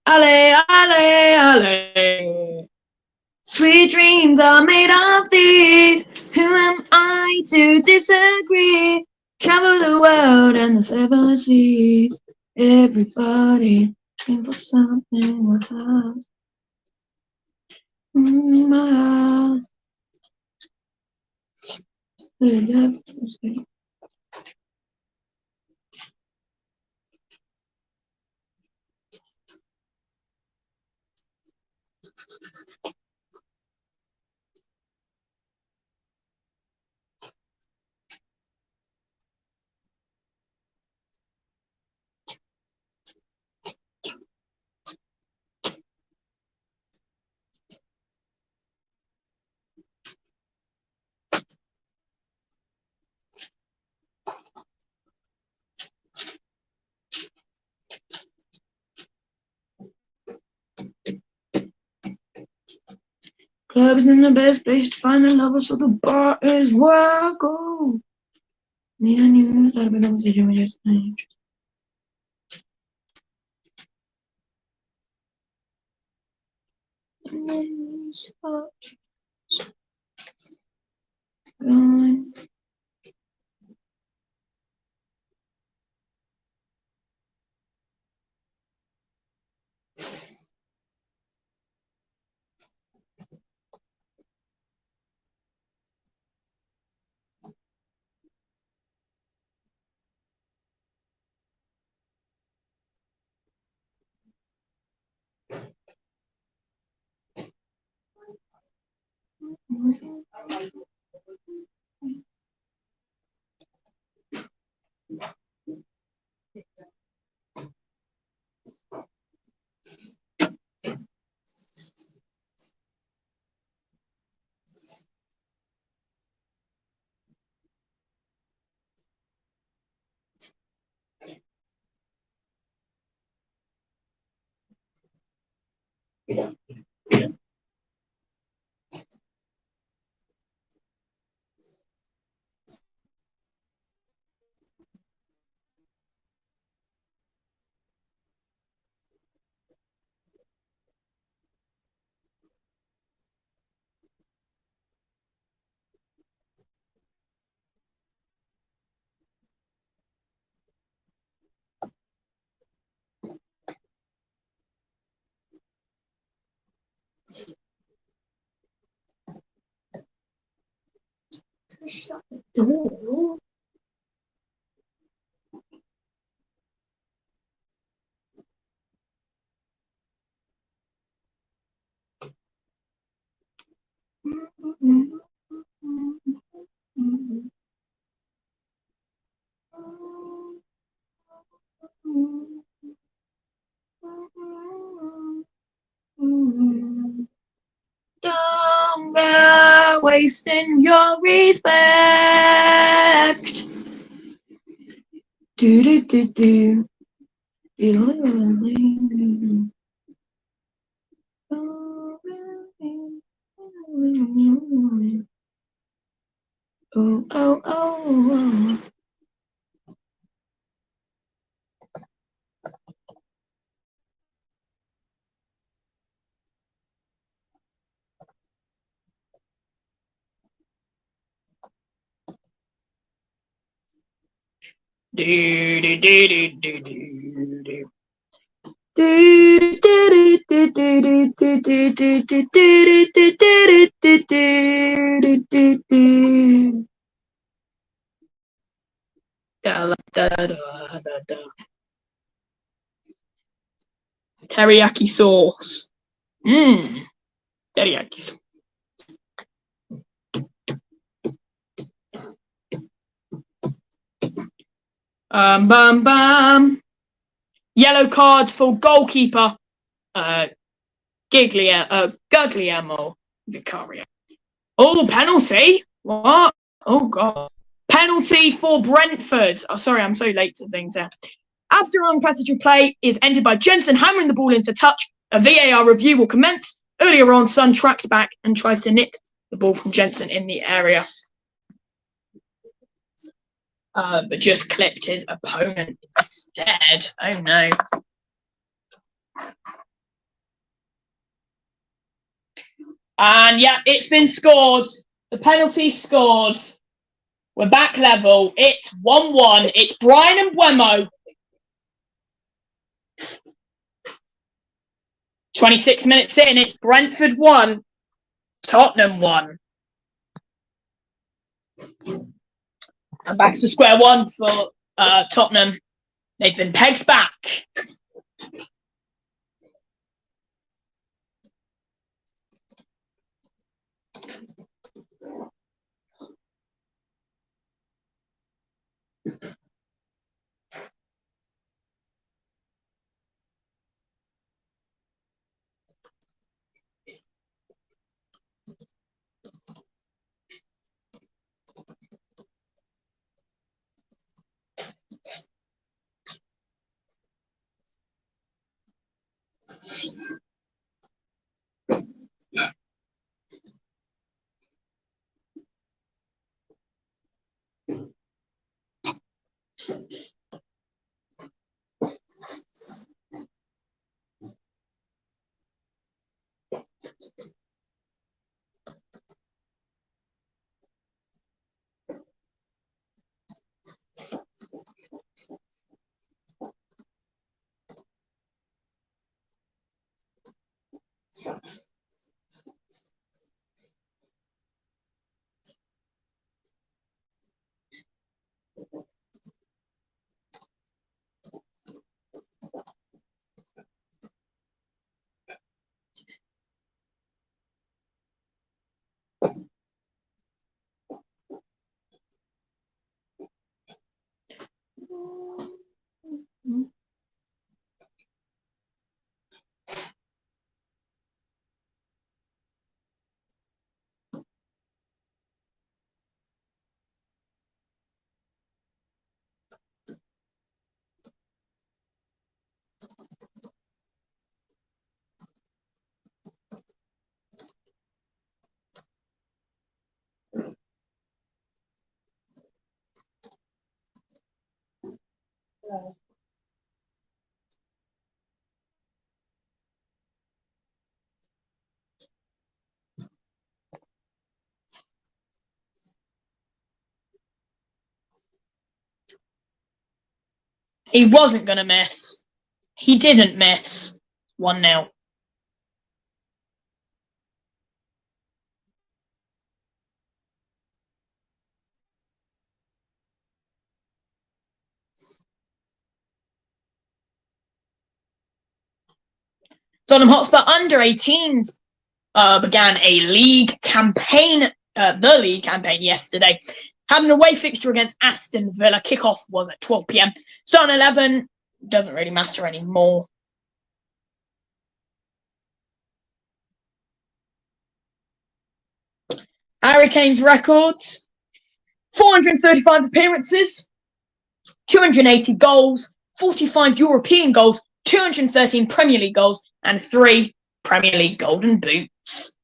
Ale, ale, ale. Sweet dreams are made of these. Who am I to disagree? Travel the world and the seven seas. Everybody looking for something in my house. My house. Club isn't the best place to find a lover, so the bar is where I go. Me and you, that'll be conversation with yesterday. Going. Shut the door. Don't be wasting your respect. Do do do do. Oh oh oh. Do do do do do do do. Teriyaki sauce. Teriyaki sauce. Bam bam. Yellow card for goalkeeper. Guglielmo Vicario. Oh, penalty. What? Oh god. Penalty for Brentford. Oh, sorry, I'm so late to things here. After on passage of play is ended by Jensen hammering the ball into touch. A VAR review will commence. Earlier on, Son tracked back and tries to nick the ball from Jensen in the area. But just clipped his opponent instead. Oh no. And yeah, it's been scored. The penalty scored. We're back level. It's 1-1. It's Brian and Buemo. 26 minutes in, it's Brentford 1, Tottenham 1. And back to square one for Tottenham. They've been pegged back. He wasn't going to miss. He didn't miss. 1-0. Tottenham Hotspur under-18s began a league campaign, the league campaign yesterday. Had an away fixture against Aston Villa. Kickoff was at 12 p.m. Starting 11 doesn't really matter anymore. Harry Kane's records: 435 appearances, 280 goals, 45 European goals, 213 Premier League goals, and 3 Premier League Golden Boots.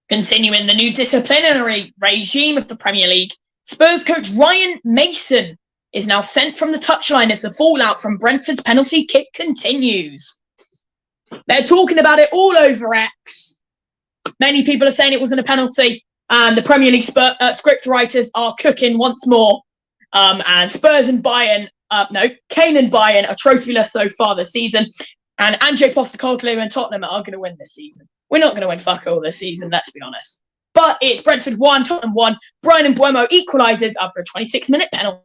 Continuing the new disciplinary regime of the Premier League, Spurs coach Ryan Mason is now sent from the touchline as the fallout from Brentford's penalty kick continues. They're talking about it all over X. Many people are saying it wasn't a penalty, and the Premier League script writers are cooking once more. And Spurs and Bayern, Kane and Bayern are trophyless so far this season, and Ange Postecoglou and Tottenham are going to win this season. We're not going to win fuck all this season, let's be honest. But it's Brentford 1, Tottenham 1. Brian Mbeumo equalises after a 26-minute penalty.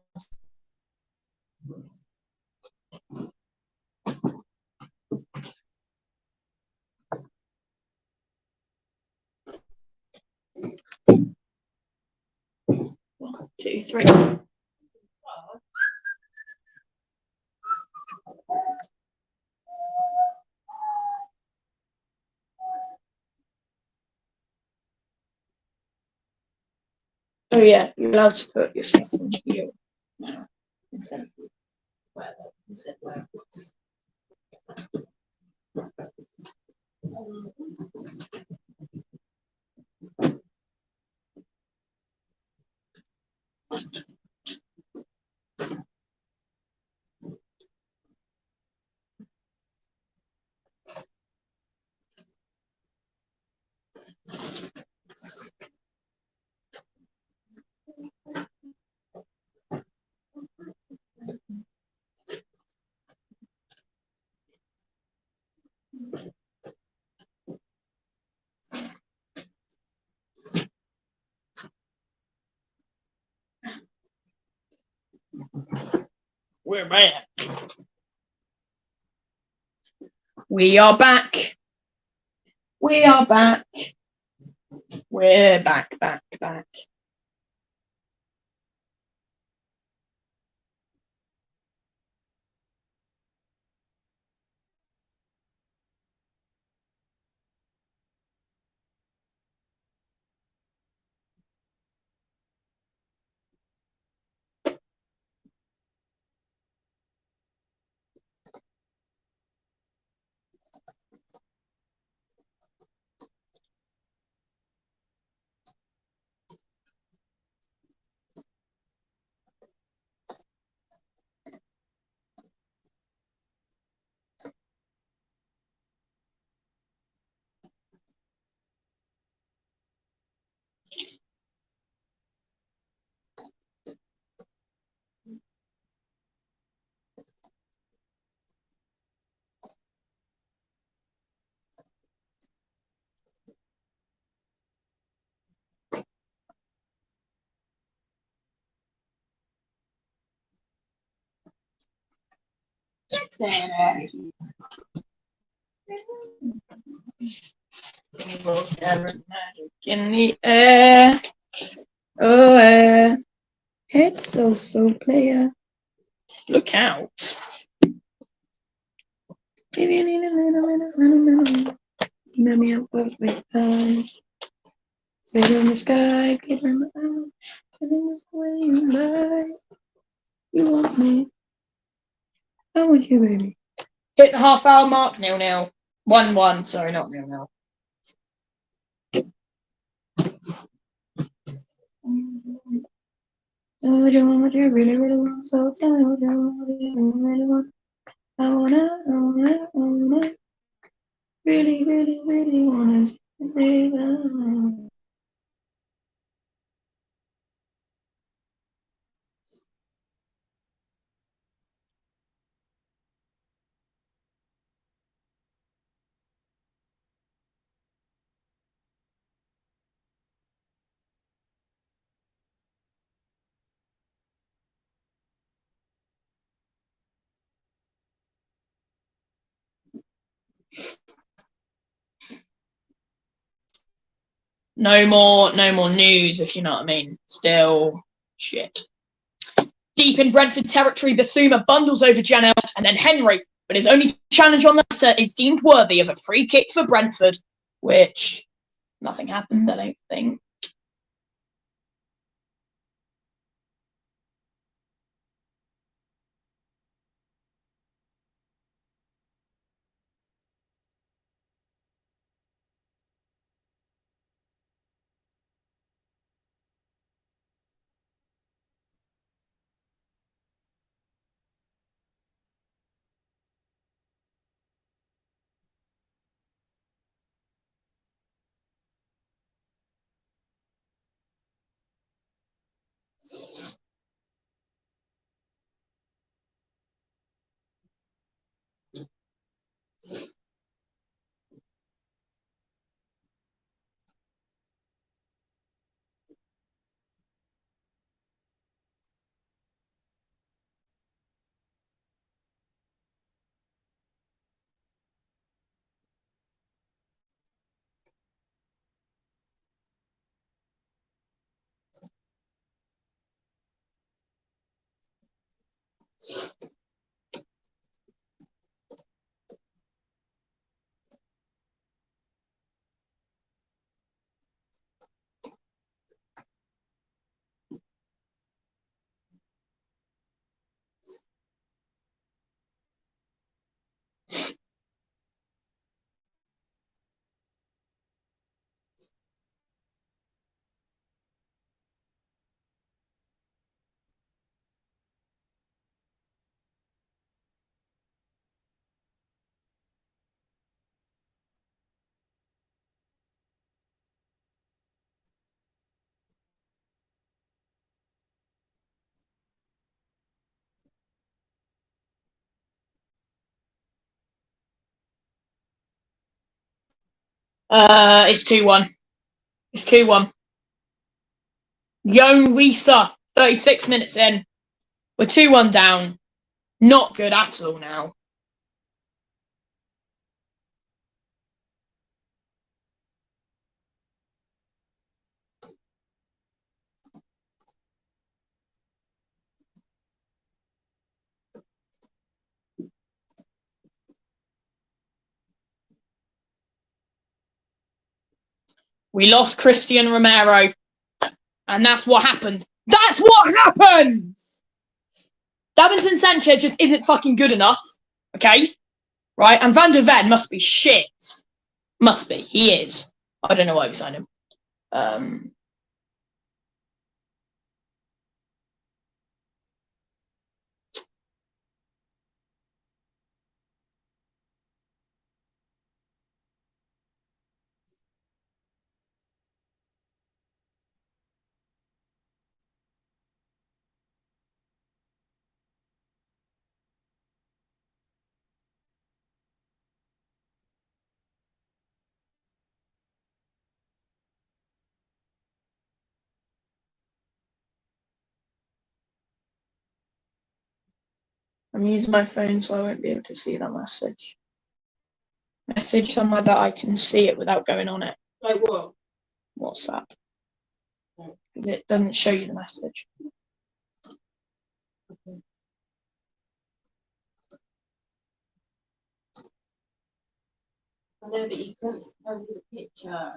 One, two, three. Oh yeah, you're allowed to put your stuff on here now instead of where it was. We're back. We are back. We are back. We're back. Magic in the air. Oh, it's so player. Look out. Maybe I need a little. Let me up with my time. Figure in the sky, give him out. Living just the way you like. You want me. I want you, baby. Hit the half-hour mark, 0-0. 1-1, sorry, not 0-0. Oh, you want what you really want, so tell me what you really want. I wanna, really wanna say that. No more news, if you know what I mean. Still shit. Deep in Brentford territory, Basuma bundles over Janelt and then Henry, but his only challenge on the latter is deemed worthy of a free kick for Brentford, which nothing happened, I don't think. It's 2-1. It's 2-1. Young Wieser, 36 minutes in. We're 2-1 down. Not good at all now. We lost Christian Romero. And that's what happened. That's what happens! Davinson Sanchez just isn't fucking good enough. Okay? Right? And Van der Ven must be shit. Must be. He is. I don't know why we signed him. I'm using my phone, so I won't be able to see that message. Message somewhere that I can see it without going on it. Like what? WhatsApp. Because it doesn't show you the message. Okay. I know, but you can't see the picture.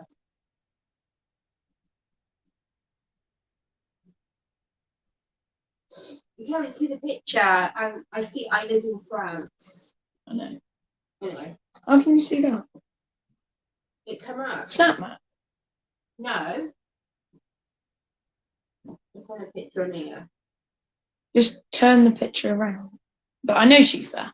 You can't see the picture. I see Isla's in France. I know. Anyway. How can you see that? It come up. Snap map. No. It's on a picture of Mia. Just turn the picture around. But I know she's there.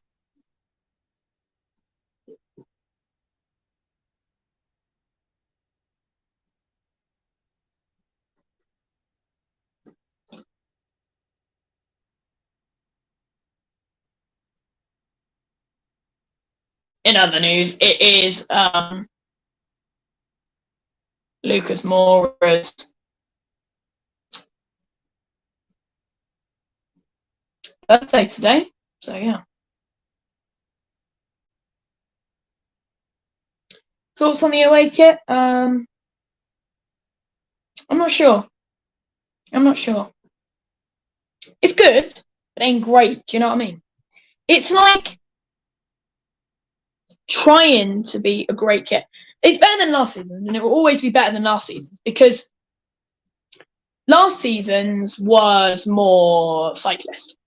In other news, it is Lucas Moura's birthday today. So yeah. Thoughts on the away kit? I'm not sure. It's good, but ain't great. Do you know what I mean? It's like trying to be a great kit. It's better than last season's, and it will always be better than last season because last season's was more cyclist.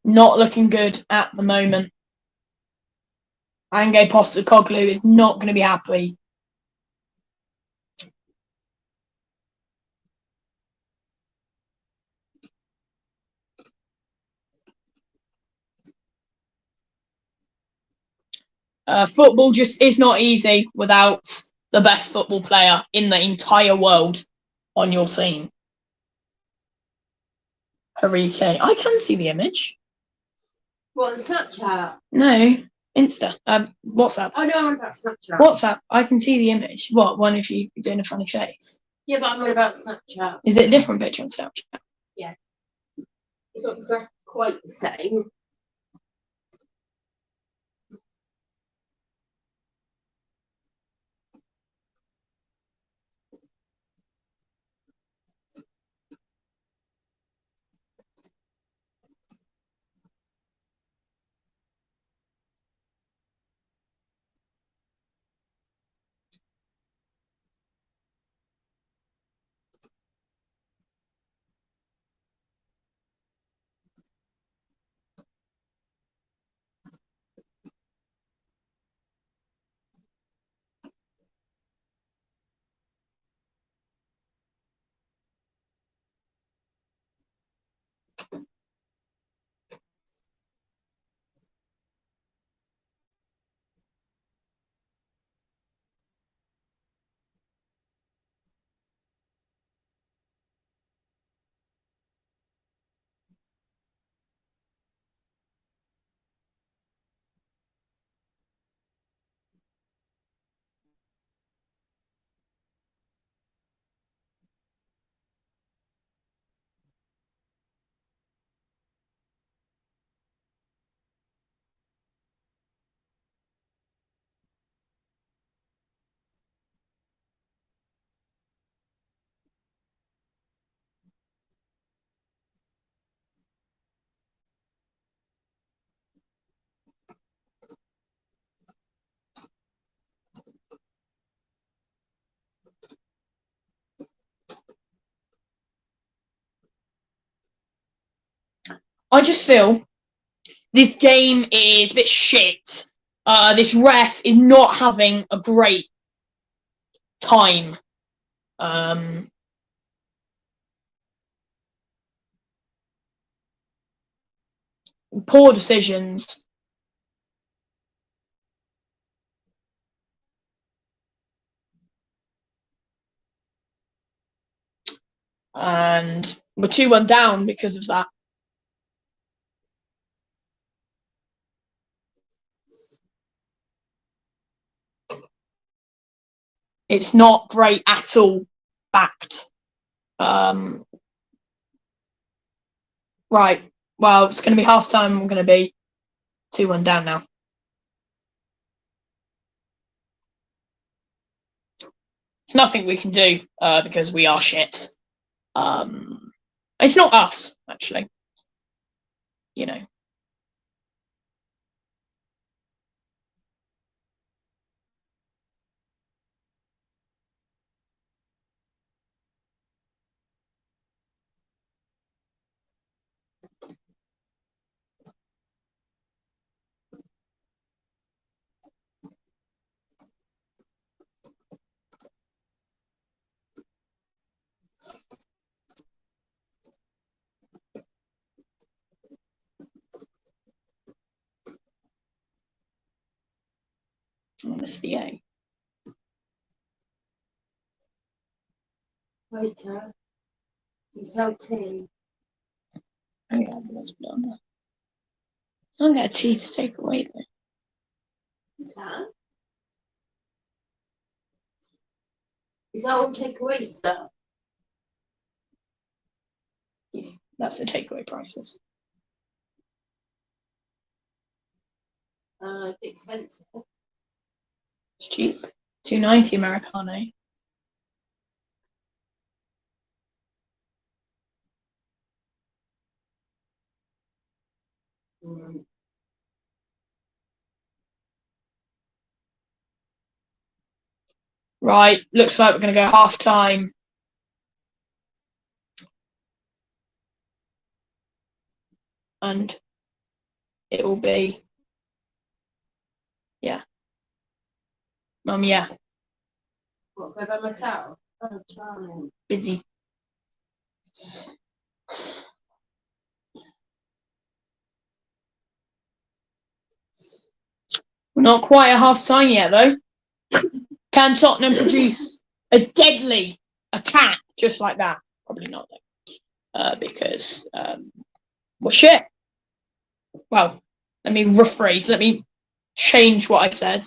Not looking good at the moment. Ange Postecoglou is not going to be happy. Football just is not easy without the best football player in the entire world on your team. Harike. I can see the image. What, on Snapchat? No, Insta. WhatsApp. Oh, no, I'm about Snapchat. WhatsApp. I can see the image. What? One if you're doing a funny face. Yeah, but I'm not about Snapchat. Is it a different picture on Snapchat? Yeah. It's not exactly quite the same. I just feel this game is a bit shit. This ref is not having a great time. Poor decisions. And we're 2-1 down because of that. It's not great at all. Fact. Right. Well, it's going to be half time. We're going to be 2-1 down now. It's nothing we can do because we are shit. It's not us, actually. You know. I missed the A. Waiter, he's helped him. Yeah, let's put it on there. I'll get a tea to take away though. You can. Is that all takeaway stuff? Yes, that's the takeaway prices. Expensive. It's cheap. $2.90 Americano. Right, looks like we're going to go half time. And it will be, yeah. Yeah. What, go by myself? Oh, darling. Busy. We're not quite at half time yet, though. Can Tottenham produce a deadly attack just like that? Probably not, though. Because we're shit. Well, let me rephrase. Let me change what I said.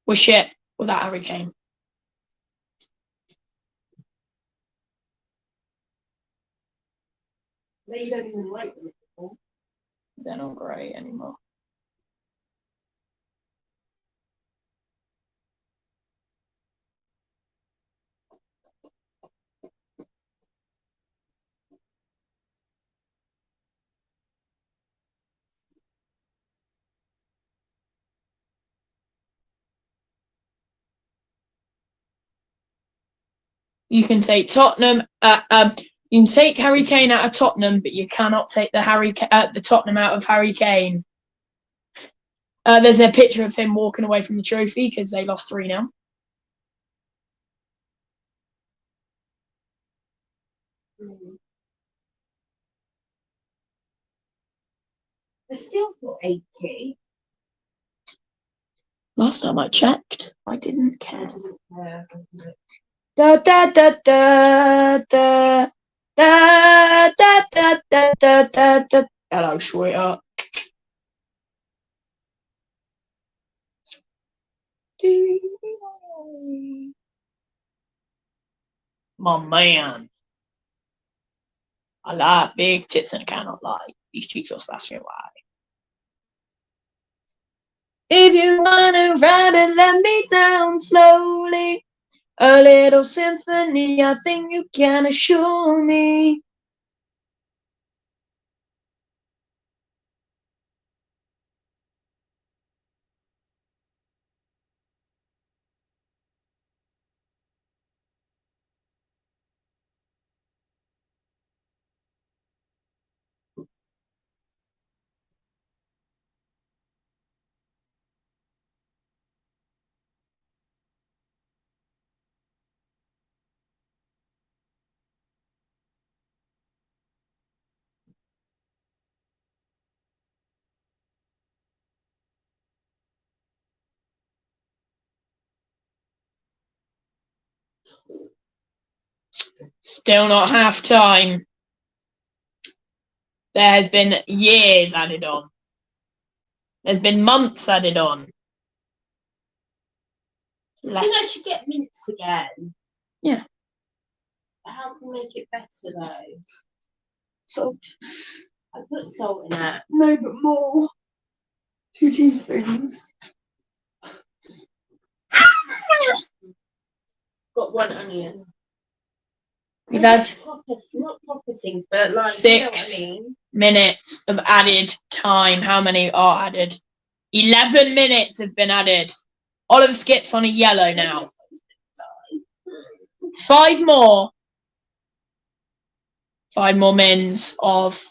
We're shit without Harry Kane. They don't even like them anymore. They're not great anymore. You can take Tottenham. You can take Harry Kane out of Tottenham, but you cannot take the Tottenham out of Harry Kane. There's a picture of him walking away from the trophy because they lost 3-0. They're still for 80. Last time I checked, I didn't care. Yeah. Da da da da da da da da da da da da. Hello, sweetheart. My man. I like big tits and I cannot lie. These cheeks are splashing wide. If you wanna ride it, let me down slowly. A little symphony, I think you can assure me. Still not half time. There has been years added on. There's been months added on. I think I should get mints again. Yeah. How can we make it better though? Salt. I put salt in it. No, but more. 2 teaspoons. Got 1 onion. We've had Not proper things, but like 6 you know what I mean? minutes of added time. How many are added? 11 minutes have been added. Oliver Skip's on a yellow now. 5 more. 5 more mins of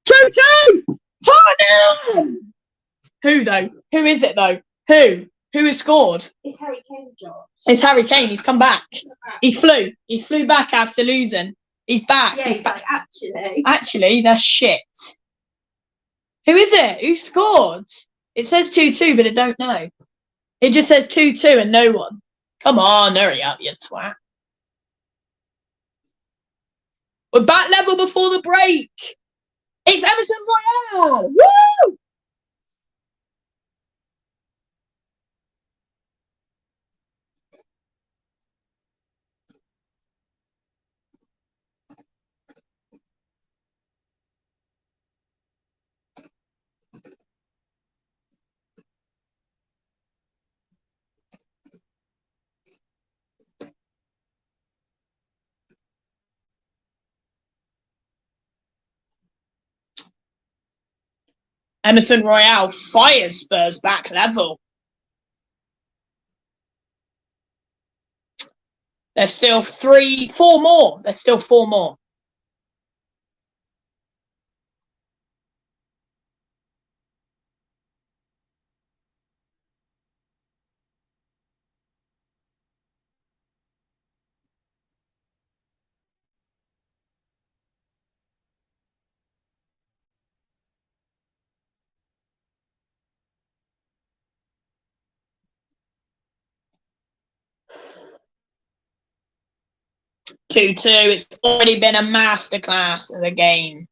2-2. Tottenham! Who though? Who is it though? Who? Who has scored? It's Harry Kane, Josh. It's Harry Kane. He's come back. He flew back after losing. He's back. Yeah, he's back. Like, Actually, that's shit. Who is it? Who scored? It says 2-2, but I don't know. It just says 2-2 and no one. Come on, hurry up, you twat. We're back level before the break. It's Emerson Royale. Woo! Emerson Royale fires Spurs back level. There's still 4 more. There's still 4 more. Two. It's already been a masterclass of the game.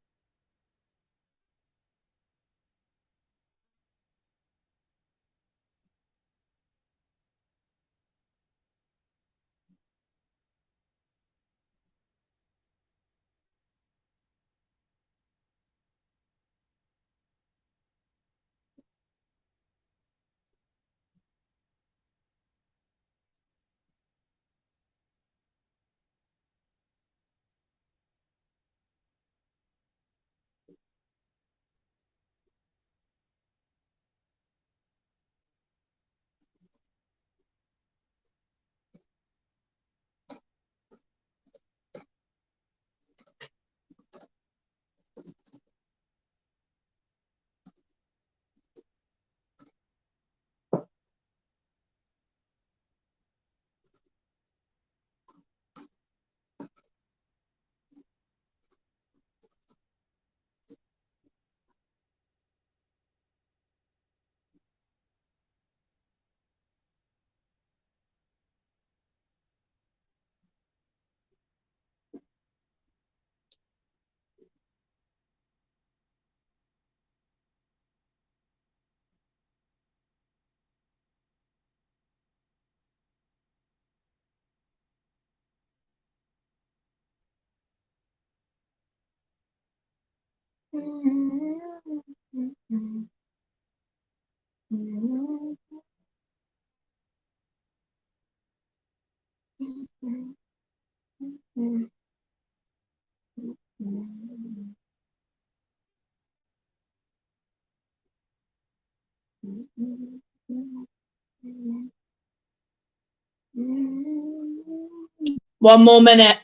One more minute.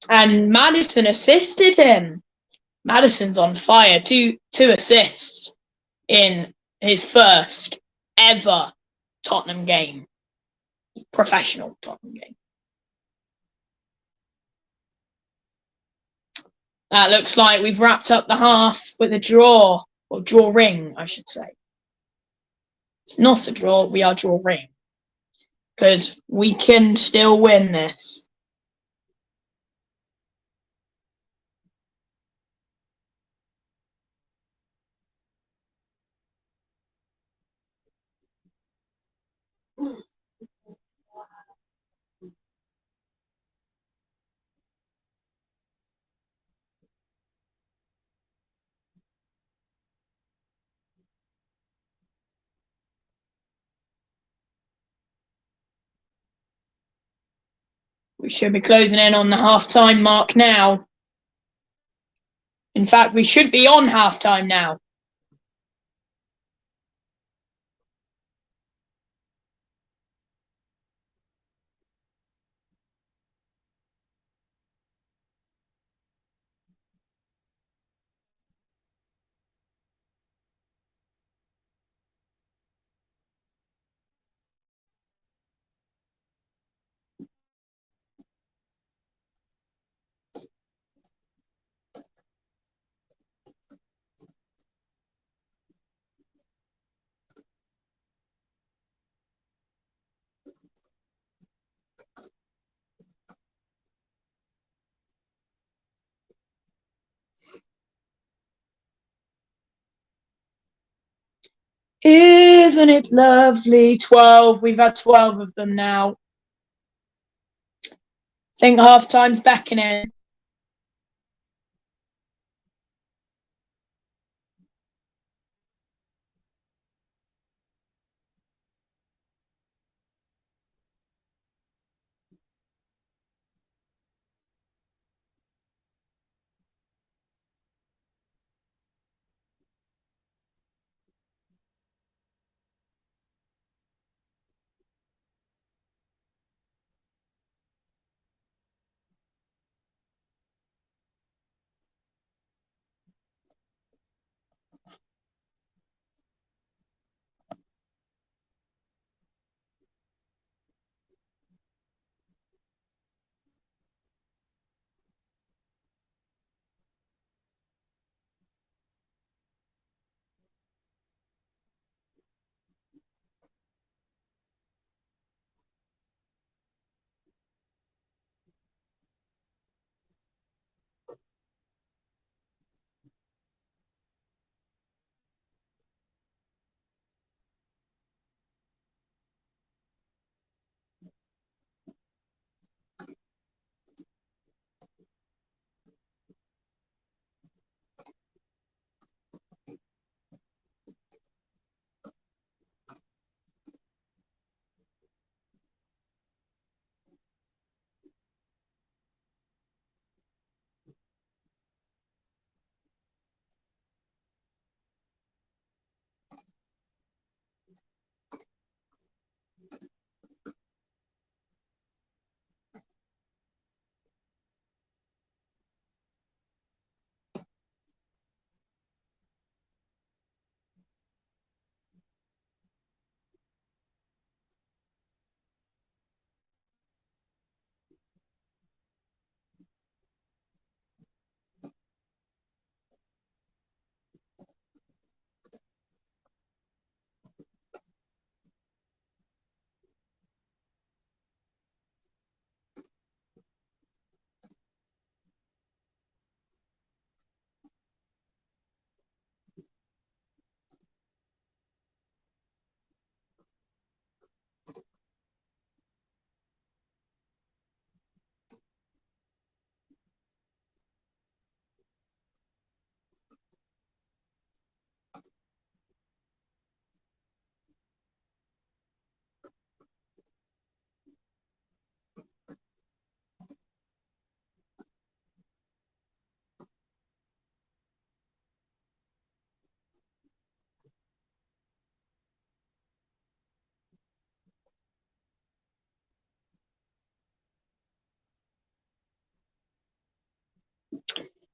And Madison assisted him. Madison's on fire. Two assists in his first ever Tottenham game. professional Tottenham game. That looks like we've wrapped up the half with a draw, or drawing, I should say. It's not a draw, we are drawing. Because we can still win this. We should be closing in on the half-time mark now. In fact, we should be on half-time now. Isn't it lovely? 12. We've had 12 of them now. I think half-time's beckoning.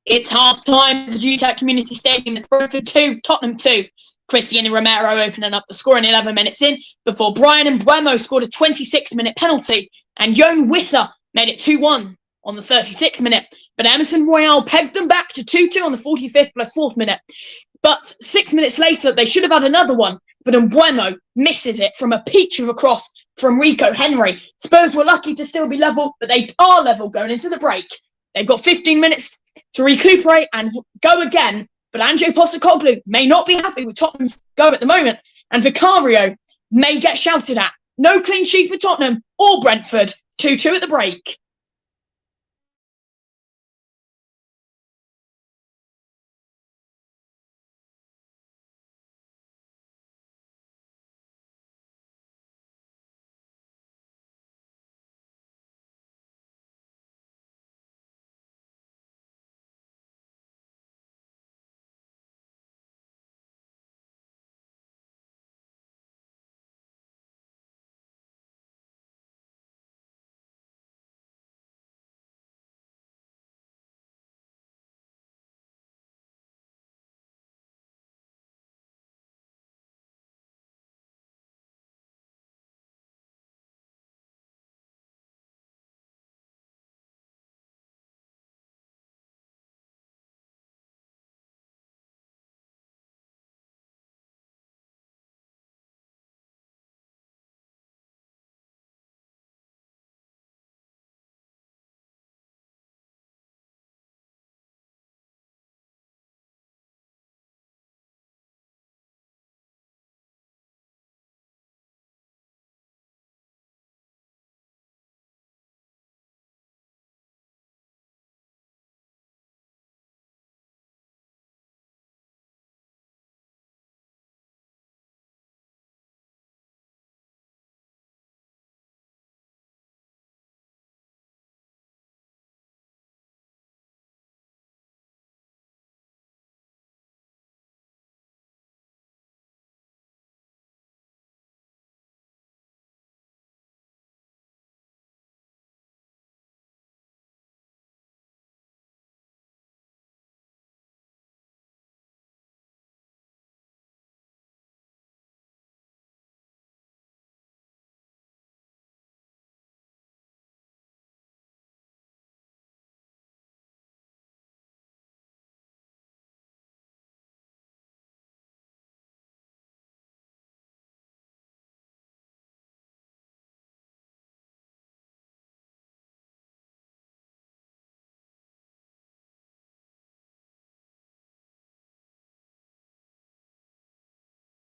It's half-time at the GTAC Community Stadium. It's Brentford 2, Tottenham 2. Cristiano Romero opening up the scoring 11 minutes in before Brian and Mbeumo scored a 26-minute penalty and Yoan Wissa made it 2-1 on the 36th minute. But Emerson Royale pegged them back to 2-2 on the 45th plus 4th minute. But 6 minutes later, they should have had another one, but Mbeumo misses it from a peach of a cross from Rico Henry. Spurs were lucky to still be level, but they are level going into the break. They've got 15 minutes to recuperate and go again, but Ange Postecoglou may not be happy with Tottenham's go at the moment, and Vicario may get shouted at. No clean sheet for Tottenham or Brentford. 2-2 at the break.